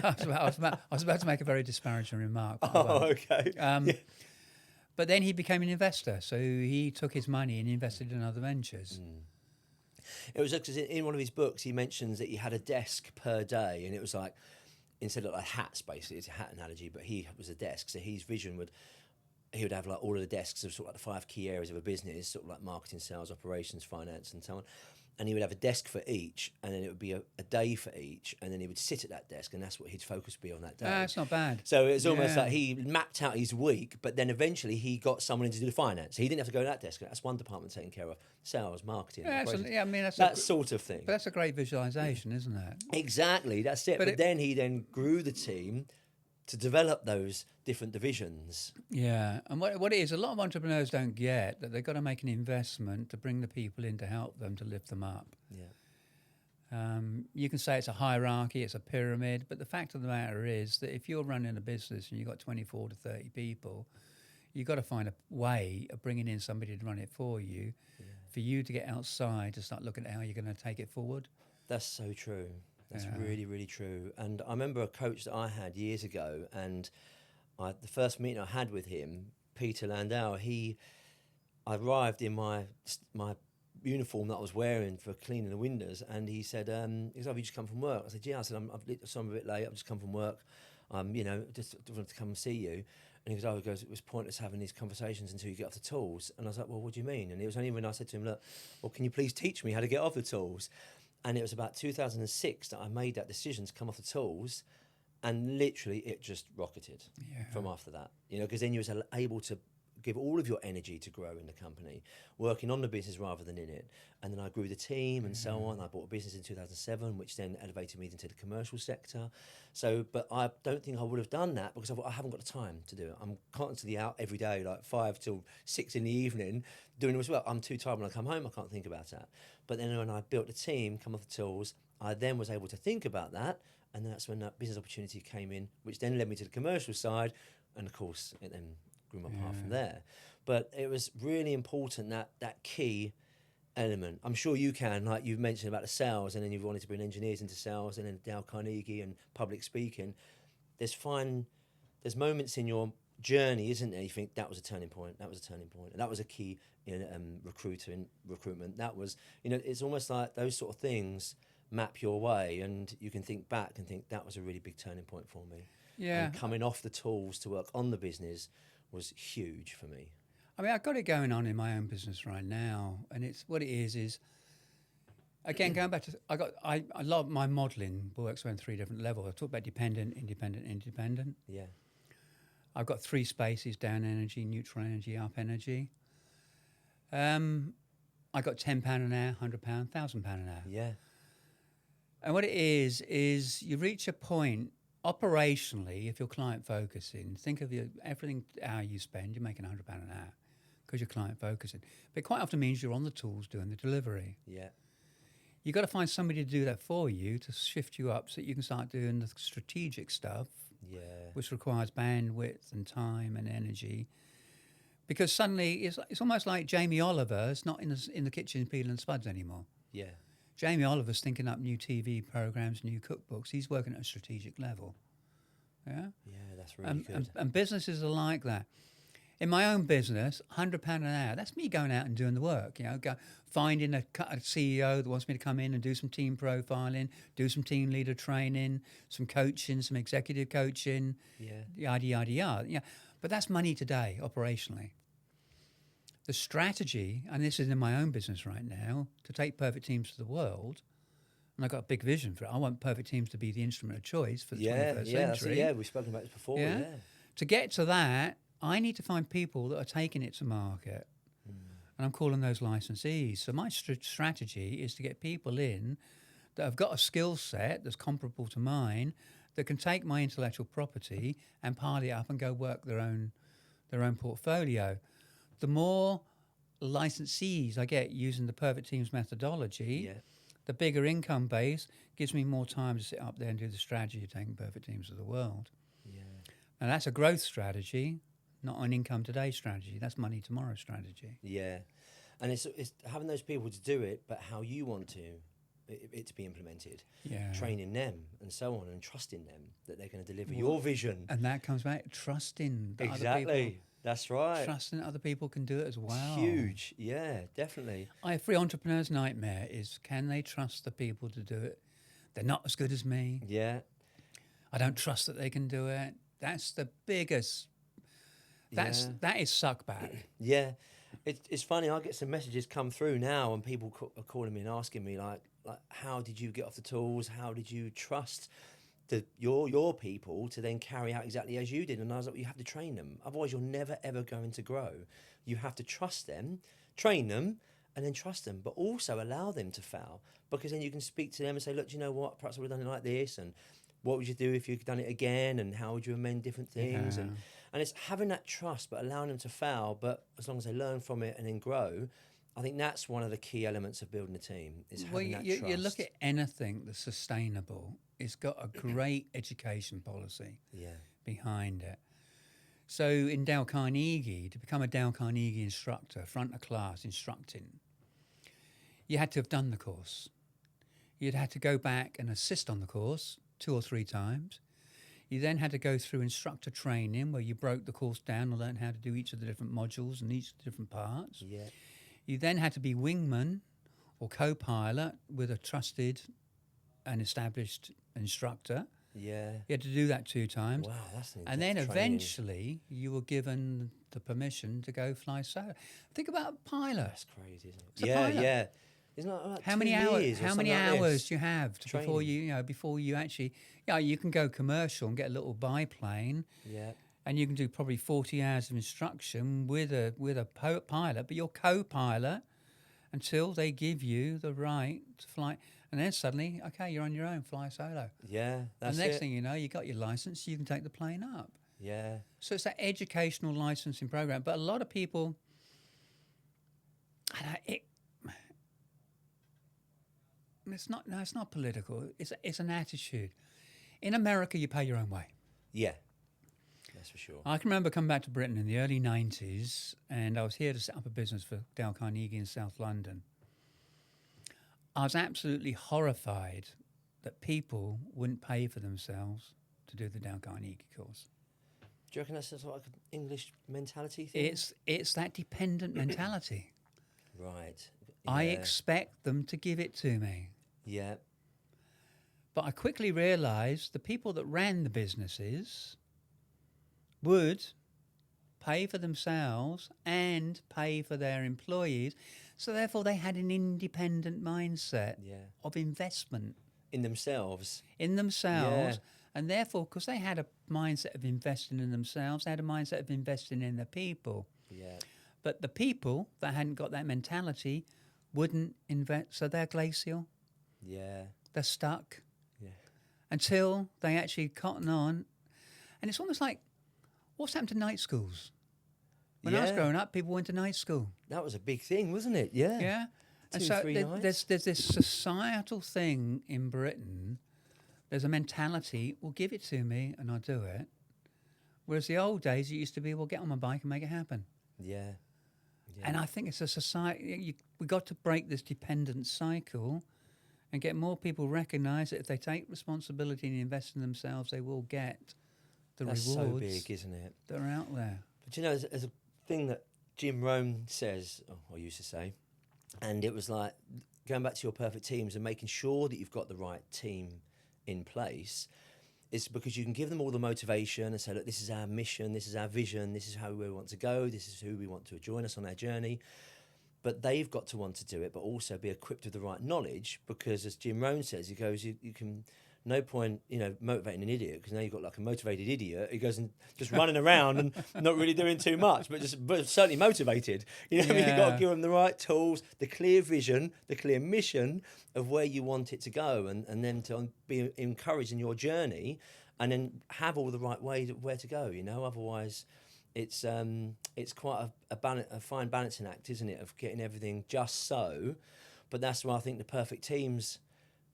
I was about to make a very disparaging remark. Okay. But then he became an investor, so he took his money and invested in other ventures. It was because in one of his books he mentions that he had a desk per day, and it was like, instead of like hats, basically, it's a hat analogy, but he was a desk. So his vision he would have like all of the desks of sort of like the 5 key areas of a business, sort of like marketing, sales, operations, finance, and so on. And he would have a desk for each, and then it would be a day for each, and then he would sit at that desk, and that's what his focus would be on that day. That's not bad. So it was almost like he mapped out his week, but then eventually he got someone in to do the finance. He didn't have to go to that desk. That's one department taken care of. Sales, marketing, operations. That sort of thing. But that's a great visualization, isn't it? Exactly, that's it. But then he then grew the team to develop those different divisions. Yeah, and what it is, a lot of entrepreneurs don't get that they've got to make an investment to bring the people in to help them, to lift them up. Yeah. You can say it's a hierarchy, it's a pyramid, but the fact of the matter is that if you're running a business and you've got 24 to 30 people, you've got to find a way of bringing in somebody to run it for you, for you to get outside to start looking at how you're going to take it forward. That's so true. That's really, really true. And I remember a coach that I had years ago, and the first meeting I had with him, Peter Landau, I arrived in my uniform that I was wearing for cleaning the windows, and he said, have you just come from work? I said, yeah. I said, I'm a bit late. I've just come from work. Just wanted to come and see you. And he goes, it was pointless having these conversations until you get off the tools. And I was like, well, what do you mean? And it was only when I said to him, look, well, can you please teach me how to get off the tools? And it was about 2006 that I made that decision to come off the tools, and literally it just rocketed from after that. Because then you was able to give all of your energy to grow in the company, working on the business rather than in it. And then I grew the team and so on. I bought a business in 2007, which then elevated me into the commercial sector. So, but I don't think I would have done that because I haven't got the time to do it. I'm constantly out every day, like 5 till 6 in the evening, doing it as well. I'm too tired when I come home. I can't think about that. But then when I built the team, come off the tools, I then was able to think about that. And that's when that business opportunity came in, which then led me to the commercial side. And of course, it then grew my path from there. But it was really important, that key element. I'm sure you can, like you've mentioned about the sales, and then you've wanted to bring engineers into sales, and then Dale Carnegie and public speaking. There's moments in your journey, isn't there? You think that was a turning point, and that was a key in recruitment. That was, it's almost like those sort of things map your way, and you can think back and think that was a really big turning point for me. Yeah. And coming off the tools to work on the business was huge for me. I mean, I've got it going on in my own business right now, and it's what it is again going back to I love my modelling works on 3 different levels. I talk about dependent, independent, independent. Yeah. I've got 3 spaces: down energy, neutral energy, up energy. I got £10 an hour, £100, £1,000 an hour. Yeah. And what it is you reach a point operationally, if you're client focusing, think of everything hour you spend, you're making £100 an hour because you're client focusing. But it quite often means you're on the tools doing the delivery. Yeah. You've got to find somebody to do that for you to shift you up so that you can start doing the strategic stuff, Yeah. which requires bandwidth and time and energy. Because suddenly it's almost like Jamie Oliver's not in the kitchen peeling spuds anymore. Yeah. Jamie Oliver's thinking up new TV programs, new cookbooks. He's working at a strategic level. Yeah? Yeah, that's really good. And businesses are like that. In my own business, £100 an hour, that's me going out and doing the work. Finding a CEO that wants me to come in and do some team profiling, do some team leader training, some coaching, some executive coaching, yada, yada, yada. Yeah. But that's money today, operationally. The strategy, and this is in my own business right now, to take perfect teams to the world, and I've got a big vision for it. I want perfect teams to be the instrument of choice for the 21st century. We've spoken about this before. Yeah. To get to that, I need to find people that are taking it to market, and I'm calling those licensees. So my strategy is to get people in that have got a skill set that's comparable to mine, that can take my intellectual property and pile it up and go work their own portfolio. The more licensees I get using the Perfect Teams methodology, the bigger income base gives me more time to sit up there and do the strategy of taking Perfect Teams to the world. Yeah. And that's a growth strategy, not an income today strategy. That's money tomorrow strategy. Yeah. And it's having those people to do it, but how you want it to be implemented. Yeah. Training them and so on, and trusting them that they're going to deliver your vision. And that comes back trusting that exactly. other people. That's right. Trusting that other people can do it as well. Huge. Yeah, definitely. Every entrepreneur's nightmare is, can they trust the people to do it? They're not as good as me. Yeah. I don't trust that they can do it. That's the biggest. That is suck back. Yeah. It's funny. I get some messages come through now, and people are calling me and asking me like, how did you get off the tools? How did you trust your people to then carry out exactly as you did? And I was like, you have to train them. Otherwise, you're never, ever going to grow. You have to trust them, train them, and then trust them, but also allow them to fail, because then you can speak to them and say, look, do you know what? Perhaps I would have done it like this, and what would you do if you'd done it again, and how would you amend different things? Yeah. And it's having that trust, but allowing them to fail, but as long as they learn from it and then grow. I think that's one of the key elements of building a team, is having that trust. You look at anything that's sustainable, it's got a great education policy behind it. So in Dale Carnegie, to become a Dale Carnegie instructor, front of class instructing, you had to have done the course. You'd had to go back and assist on the course 2 or 3 times. You then had to go through instructor training, where you broke the course down and learned how to do each of the different modules and each of the different parts. Yeah. You then had to be wingman or co-pilot with a trusted and established instructor. Yeah. You had to do that 2 times. Wow, that's an And then training. eventually you were given the permission to go fly solo. Think about a pilot. That's crazy, isn't it? Yeah. Isn't that like How 2 many hours? years or How many something like hours this? do you have before you actually? Yeah, you can go commercial and get a little biplane. Yeah. And you can do probably 40 hours of instruction with a pilot, but you're co-pilot until they give you the right to fly. And then suddenly, okay, you're on your own, fly solo. Yeah, that's And the next it. thing you know, you got your license, you can take the plane up. Yeah. So it's that educational licensing program. But a lot of people, it's not political. It's an attitude. In America, you pay your own way. Yeah. That's for sure. I can remember coming back to Britain in the early 90s, and I was here to set up a business for Dale Carnegie in South London. I was absolutely horrified that people wouldn't pay for themselves to do the Dale Carnegie course. Do you reckon that's sort of like an English mentality thing? It's that dependent mentality. Right. I expect them to give it to me. Yeah. But I quickly realised the people that ran the businesses would pay for themselves and pay for their employees. So therefore they had an independent mindset of investment. In themselves. Yeah. And therefore, because they had a mindset of investing in themselves, they had a mindset of investing in the people. Yeah. But the people that hadn't got that mentality wouldn't invest. So they're glacial. Yeah. They're stuck. Yeah. Until they actually cotton on. And it's almost like, what's happened to night schools? When I was growing up, people went to night school. That was a big thing, wasn't it? Yeah. Yeah. And 2, so 3 nights. there's this societal thing in Britain. There's a mentality, well, give it to me and I'll do it. Whereas the old days, it used to be, well, get on my bike and make it happen. Yeah. And I think it's a society, we've got to break this dependent cycle and get more people recognise that if they take responsibility and invest in themselves, they will get the That's rewards. so big, isn't it? That are out there. But you know, there's a thing that Jim Rohn says, or used to say, and it was like going back to your perfect teams and making sure that you've got the right team in place. It's because you can give them all the motivation and say, look, this is our mission, this is our vision, this is how we want to go, this is who we want to join us on our journey. But they've got to want to do it, but also be equipped with the right knowledge, because as Jim Rohn says, he goes, you can, no point, motivating an idiot, because now you've got like a motivated idiot who goes and just running around and not really doing too much, but certainly motivated. You know what I mean? You've got to give them the right tools, the clear vision, the clear mission of where you want it to go, and then to be encouraged in your journey, and then have all the right ways of where to go, otherwise it's quite a fine balancing act, isn't it, of getting everything just so. But that's why I think the perfect teams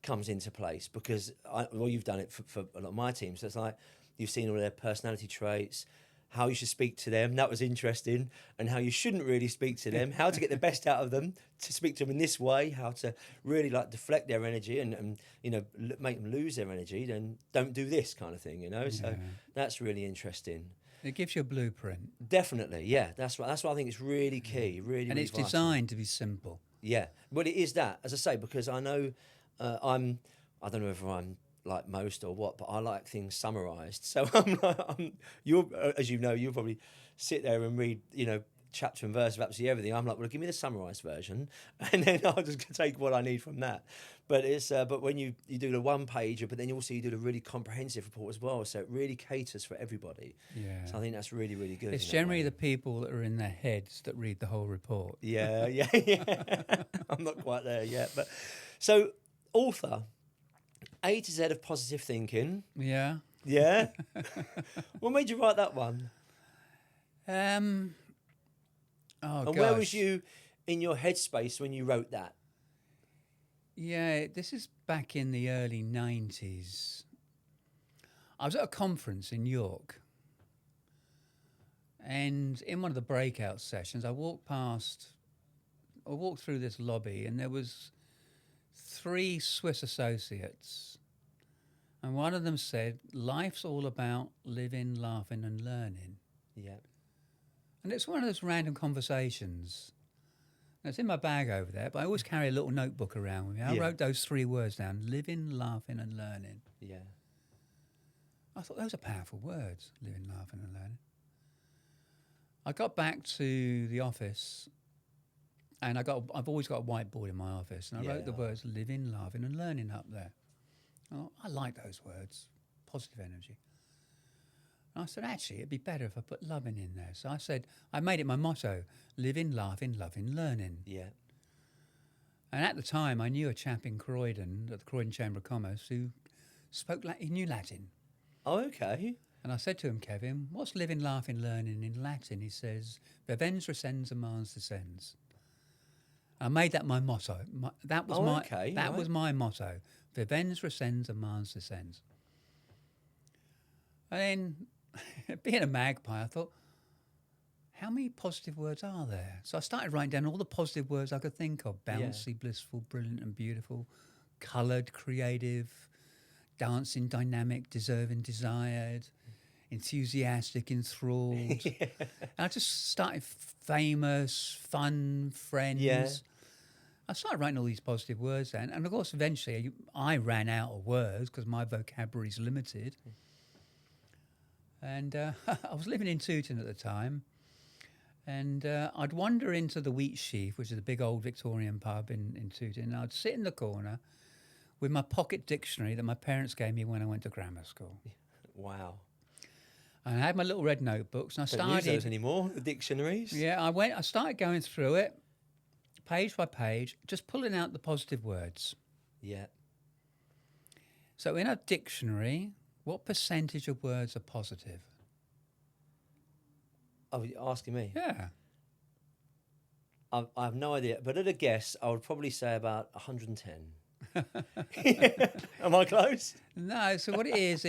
comes into place, because you've done it for a lot of my teams. So it's like you've seen all their personality traits, how you should speak to them. That was interesting. And how you shouldn't really speak to them, how to get the best out of them, to speak to them in this way, how to really like deflect their energy and make them lose their energy. Then don't do this kind of thing, So that's really interesting. It gives you a blueprint. Definitely, yeah. That's why I think it's really key, really. And it's vital. designed to be simple. Yeah, well, it is that, as I say, because I know I don't know if I'm like most or what, but I like things summarised. So as you know, you'll probably sit there and read, chapter and verse of absolutely everything. I'm like, well, give me the summarised version, and then I'll just take what I need from that. But it's but when you do the one pager, but then you do the really comprehensive report as well, so it really caters for everybody. Yeah. So I think that's really, really good. It's generally the people that are in their heads that read the whole report. Yeah. I'm not quite there yet, but so author, A to Z of positive thinking. Yeah. Yeah. What made you write that one? And where was you in your headspace when you wrote that? Yeah, this is back in the early 90s. I was at a conference in York, and in one of the breakout sessions, I walked through this lobby, and there was 3 Swiss associates, and one of them said, life's all about living, laughing and learning. Yeah. And it's one of those random conversations. Now, it's in my bag over there, but I always carry a little notebook around with me. I wrote those 3 words down: living, laughing and learning. Yeah. I thought those are powerful words, living, laughing and learning. I got back to the office, and I've always got a whiteboard in my office, and I wrote the words living, laughing and learning up there. I like those words, positive energy. And I said, actually, it'd be better if I put loving in there. So I said, I made it my motto: living, laughing, loving, learning. Yeah. And at the time, I knew a chap in Croydon, at the Croydon Chamber of Commerce, who he knew Latin. Oh, okay. And I said to him, Kevin, what's living, laughing, learning in Latin? He says, Vivens, recens, and mans descends. I made that my motto. That was my motto. Vivens, recens, and mans descends. And then, being a magpie, I thought, how many positive words are there? So I started writing down all the positive words I could think of: bouncy, blissful, brilliant and beautiful, coloured, creative, dancing, dynamic, deserving, desired, enthusiastic, enthralled. And I just started famous, fun, friends. Yeah. I started writing all these positive words then. And of course, eventually I ran out of words because my vocabulary is limited. And I was living in Tuson at the time. And I'd wander into the Wheat Sheaf, which is a big old Victorian pub in Tuson. And I'd sit in the corner with my pocket dictionary that my parents gave me when I went to grammar school. Wow. And I had my little red notebooks, and I Don't started. use those anymore, the dictionaries? Yeah, I started going through it, page by page, just pulling out the positive words. Yeah. So in a dictionary, what percentage of words are positive? Oh, you're asking me? Yeah. I have no idea, but at a guess, I would probably say about 110. Am I close? No, so what it is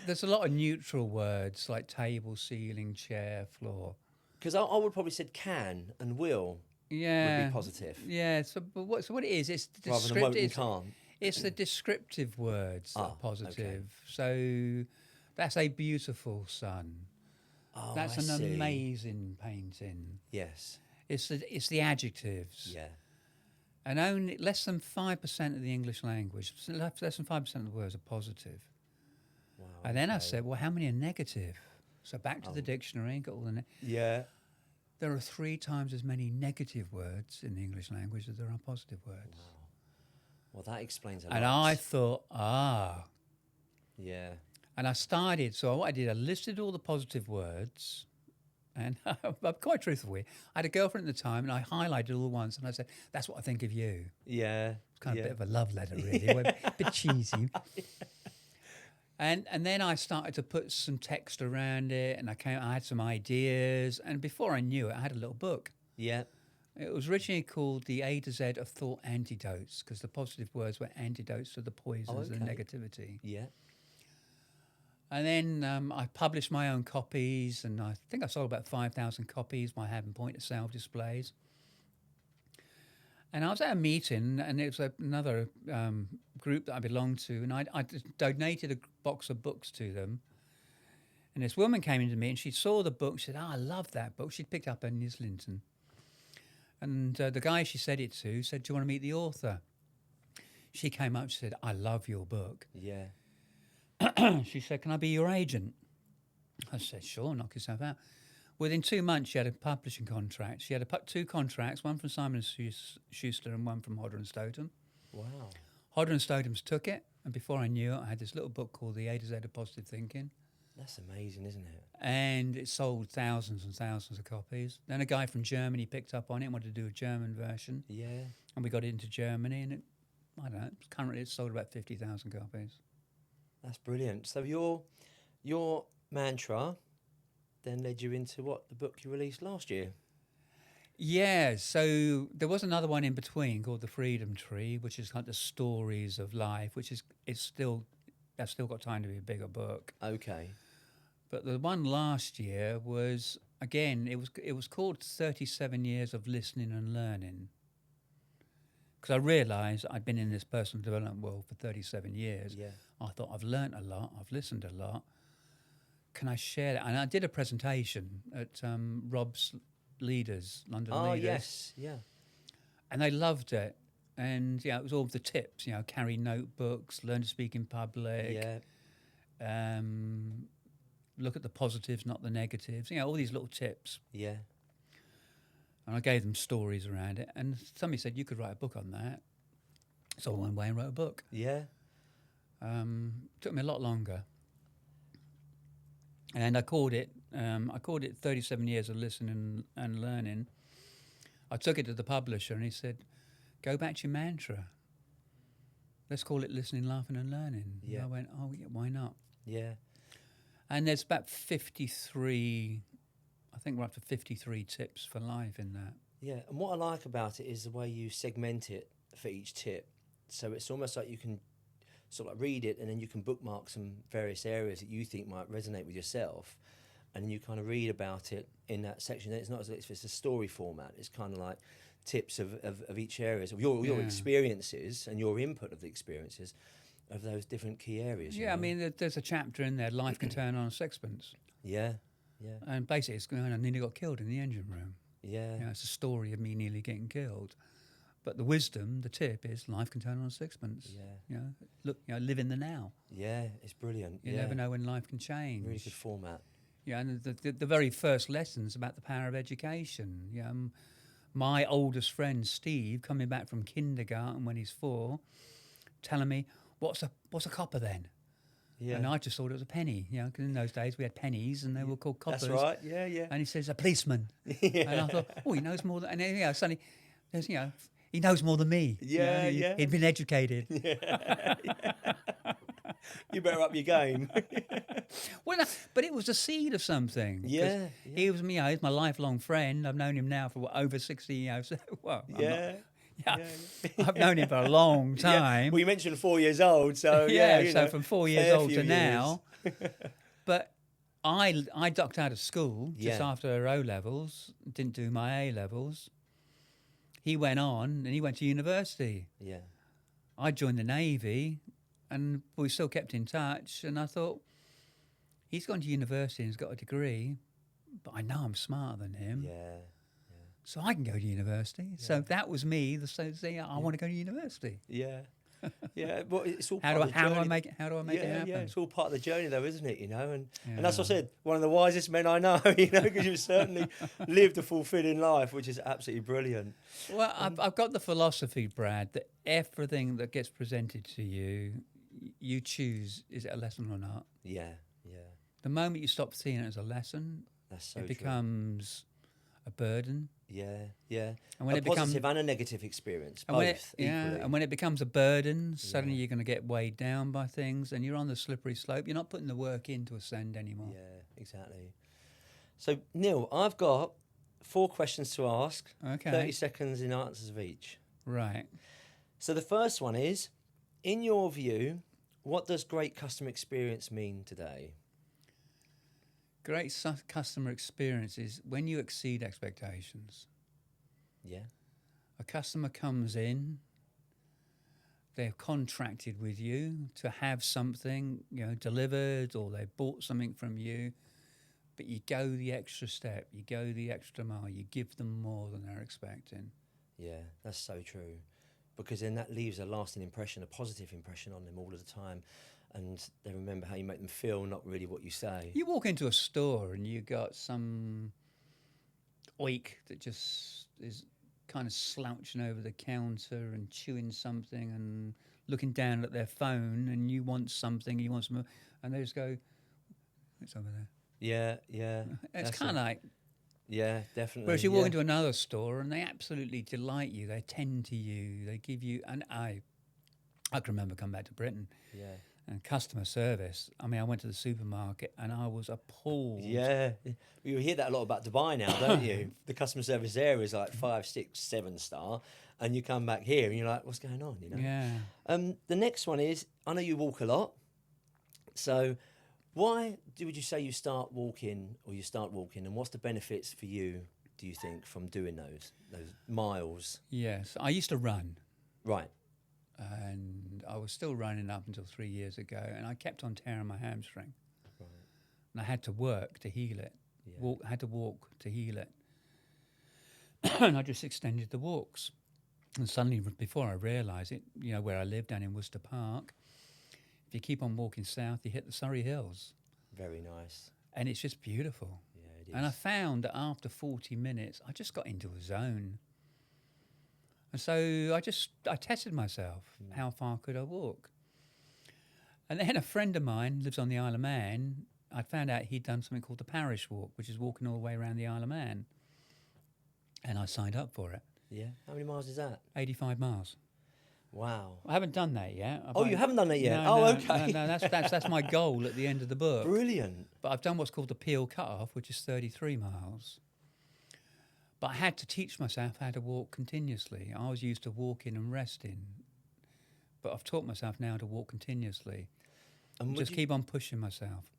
there's a lot of neutral words like table, ceiling, chair, floor. Because I would probably said can and will would be positive. Yeah, so what it is, it's the Rather than won't and descriptive. can't. It's the descriptive words that are positive. Okay. So that's a beautiful sun. Oh, That's I an see. amazing painting. Yes. It's the adjectives. Yeah. And only less than 5% of the English language, less than 5% of the words are positive. Wow. And then I said, well, how many are negative? So back to the dictionary, got all the. Yeah. There are 3 times as many negative words in the English language as there are positive words. Wow. Well, that explains a lot. And I thought, Yeah. And I started, so what I did, I listed all the positive words, and I'm quite truthful here. I had a girlfriend at the time, and I highlighted all the ones, and I said, that's what I think of you. Yeah. It's kind of yeah. a bit of a love letter, really, a bit cheesy. And then I started to put some text around it, and I had some ideas, and before I knew it, I had a little book. Yeah. It was originally called The A to Z of Thought Antidotes, because the positive words were antidotes to the poisons and negativity. Yeah. And then I published my own copies, and I think I sold about 5,000 copies by having point-of-sale displays. And I was at a meeting, and it was another group that I belonged to, and I donated a box of books to them. And this woman came into me, and she saw the book. She said, I love that book. She'd picked up in Islington. And the guy she said it to said, do you want to meet the author? She came up and said, I love your book. Yeah. She said, can I be your agent? I said, sure, knock yourself out. Within 2 months, she had a publishing contract. She had 2 contracts, one from Simon & Schuster and one from Hodder & Stoughton. Wow. Hodder & Stoughton's took it, and before I knew it, I had this little book called The A to Z of Positive Thinking. That's amazing, isn't it? And it sold thousands and thousands of copies. Then a guy from Germany picked up on it and wanted to do a German version. Yeah. And we got it into Germany, and currently it's sold about 50,000 copies. That's brilliant. So your mantra then led you into the book you released last year? Yeah, so there was another one in between called The Freedom Tree, which is like the stories of life, which that's still got time to be a bigger book. Okay. But the one last year was, again, it was called 37 Years of Listening and Learning. Because I realised I'd been in this personal development world for 37 years. Yeah. I thought, I've learnt a lot, I've listened a lot. Can I share that? And I did a presentation at Rob's Leaders, London Leaders. Oh, yes, yeah. And they loved it. And, it was all the tips, carry notebooks, learn to speak in public. Yeah. Look at the positives, not the negatives. All these little tips. Yeah. And I gave them stories around it. And somebody said, you could write a book on that. So I went away and wrote a book. Yeah. Took me a lot longer. And I called it 37 Years of Listening and Learning. I took it to the publisher, and he said, go back to your mantra. Let's call it Listening, Laughing and Learning. Yeah. And I went, oh, yeah, why not? Yeah. And there's about 53, I think we're up to 53 tips for life in that. Yeah, and what I like about it is the way you segment it for each tip. So it's almost like you can sort of like read it, and then you can bookmark some various areas that you think might resonate with yourself, and then you kind of read about it in that section. It's not as if it's a story format. It's kind of like tips of each area, of your experiences and your input of the experiences of those different key areas. Yeah, I mean, there's a chapter in there, Life Can Turn on a Sixpence. Yeah, yeah. And basically it's going, I nearly got killed in the engine room. Yeah. It's a story of me nearly getting killed. But the wisdom, the tip is life can turn on a sixpence. Yeah. Look, live in the now. Yeah, it's brilliant. You never know when life can change. Really good format. Yeah, and the very first lessons about the power of education. My oldest friend Steve, coming back from kindergarten when he's 4, telling me, "What's a copper then?" Yeah. And I just thought it was a penny. Because in those days we had pennies and they were called coppers. That's right. Yeah, yeah. And he says, "A policeman." Yeah. And I thought, "Oh, he knows more than." And then suddenly, there's he knows more than me. Yeah, yeah. He'd been educated. Yeah. You better up your game. Well, no, but it was a seed of something. Yeah, He was, he's my lifelong friend. I've known him now for over 60 years. Well, I've known him for a long time. Yeah. Well, you mentioned 4 years old, so so from 4 years old to now. But I ducked out of school just after O levels. Didn't do my A levels. He went on and he went to university. Yeah. I joined the Navy, and we still kept in touch. And I thought, he's gone to university and he's got a degree, but I know I'm smarter than him. Yeah. So I can go to university. Yeah. So that was me. I want to go to university. Yeah. Yeah. Well, it's all how part of the journey. do I make it happen? Yeah, it's all part of the journey, though, isn't it? And that's what I said. One of the wisest men I know. Because you've certainly lived a fulfilling life, which is absolutely brilliant. Well, I've got the philosophy, Brad, that everything that gets presented to you, you choose: is it a lesson or not? Yeah. The moment you stop seeing it as a lesson, it becomes a burden. Yeah. And when a positive and a negative experience, both equally. And when it becomes a burden, suddenly you're going to get weighed down by things, and you're on the slippery slope. You're not putting the work in to ascend anymore. Yeah, exactly. So, Neil, I've got 4 questions to ask. Okay. 30 seconds in answers of each. Right. So the first one is, in your view, what does great customer experience mean today? Great customer experience is when you exceed expectations. Yeah. A customer comes in, they're contracted with you to have something, delivered, or they bought something from you, but you go the extra step, you go the extra mile, you give them more than they're expecting. Yeah, that's so true. Because then that leaves a lasting impression, a positive impression on them all of the time. And they remember how you make them feel, not really what you say. You walk into a store and you got some oik that just is kind of slouching over the counter and chewing something and looking down at their phone, and you want something, you want some, and they just go, "It's over there." Yeah. It's kind of like... Yeah, definitely. Whereas you walk into another store and they absolutely delight you, they tend to you, they give you... And I can remember coming back to Britain. Yeah. And customer service. I mean, I went to the supermarket and I was appalled. Yeah. You hear that a lot about Dubai now, don't you? The customer service there is like 5, 6, 7 star. And you come back here and you're like, what's going on? Yeah. The next one is, I know you walk a lot. So why would you say you start walking, and what's the benefits for you, do you think, from doing those miles? Yes. I used to run. Right. And I was still running up until 3 years ago, and I kept on tearing my hamstring. Right. And I had to work to heal it. Yeah. I had to walk to heal it. And I just extended the walks. And suddenly, before I realised it, where I live down in Worcester Park, if you keep on walking south, you hit the Surrey Hills. Very nice. And it's just beautiful. Yeah, it is. And I found that after 40 minutes, I just got into a zone. And so I tested myself. How far could I walk? And then a friend of mine lives on the Isle of Man. I found out he'd done something called the Parish Walk, which is walking all the way around the Isle of Man. And I signed up for it. Yeah. How many miles is that? 85 miles. Wow. I haven't done that yet. You haven't done that yet? No, okay. No, that's my goal at the end of the book. Brilliant. But I've done what's called the Peel Cut-Off, which is 33 miles. But I had to teach myself how to walk continuously. I was used to walking and resting. But I've taught myself now to walk continuously. And just keep on pushing myself.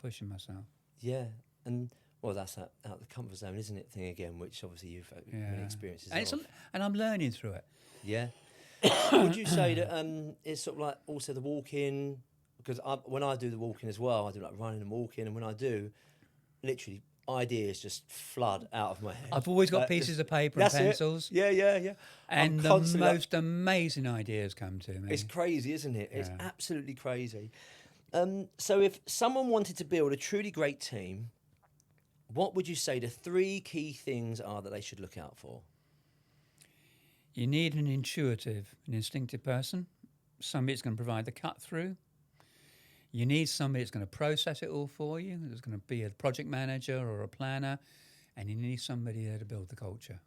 Yeah. And, well, that's that out of the comfort zone, isn't it, thing again, which obviously you've many experiences and I'm learning through it. Yeah. Would you say that it's sort of like also the walking, because when I do the walking as well, I do like running and walking, and when I do, literally ideas just flood out of my head. I've always got pieces of paper and pencils. Yeah. And the most amazing ideas come to me. It's crazy, isn't it? Yeah. It's absolutely crazy. So if someone wanted to build a truly great team, what would you say the 3 key things are that they should look out for? You need an instinctive person, somebody that's going to provide the cut through. You need somebody that's going to process it all for you, that's going to be a project manager or a planner, and you need somebody there to build the culture.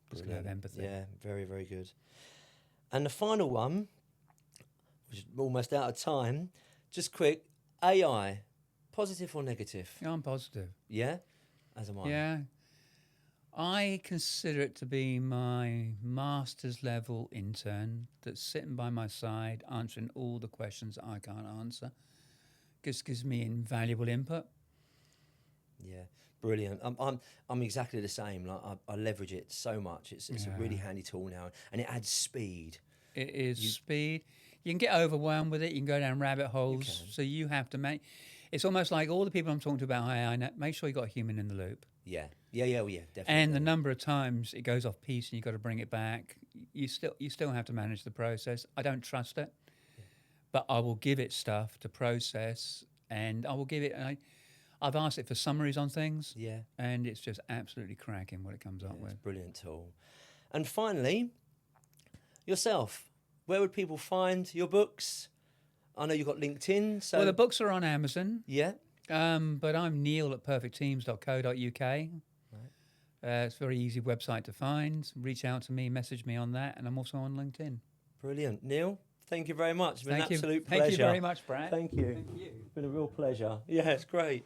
That's going to have empathy. Yeah, very, very good. And the final one, which is almost out of time, just quick, AI, positive or negative? Yeah, I'm positive. Yeah? As am I. Yeah. I consider it to be my master's level intern that's sitting by my side answering all the questions I can't answer. Just gives me invaluable input. Yeah, brilliant. I'm exactly the same. Like I leverage it so much. It's a really handy tool now, and it adds speed. It is speed. You can get overwhelmed with it. You can go down rabbit holes. So you have to make. It's almost like all the people I'm talking to about AI. Make sure you got a human in the loop. Yeah, definitely. And the number of times it goes off piece and you got to bring it back, you still have to manage the process. I don't trust it, but I will give it stuff to process, and I will give it. I've asked it for summaries on things, and it's just absolutely cracking what it comes up with. It's a brilliant tool. And finally, yourself. Where would people find your books? I know you've got LinkedIn. So well, the books are on Amazon. Yeah. But I'm Neil at perfectteams.co.uk. Right. It's a very easy website to find. Reach out to me, message me on that, and I'm also on LinkedIn. Brilliant. Neil, thank you very much. It's been an absolute pleasure. Thank you very much, Brad. Thank you. It's been a real pleasure. Yeah, it's great.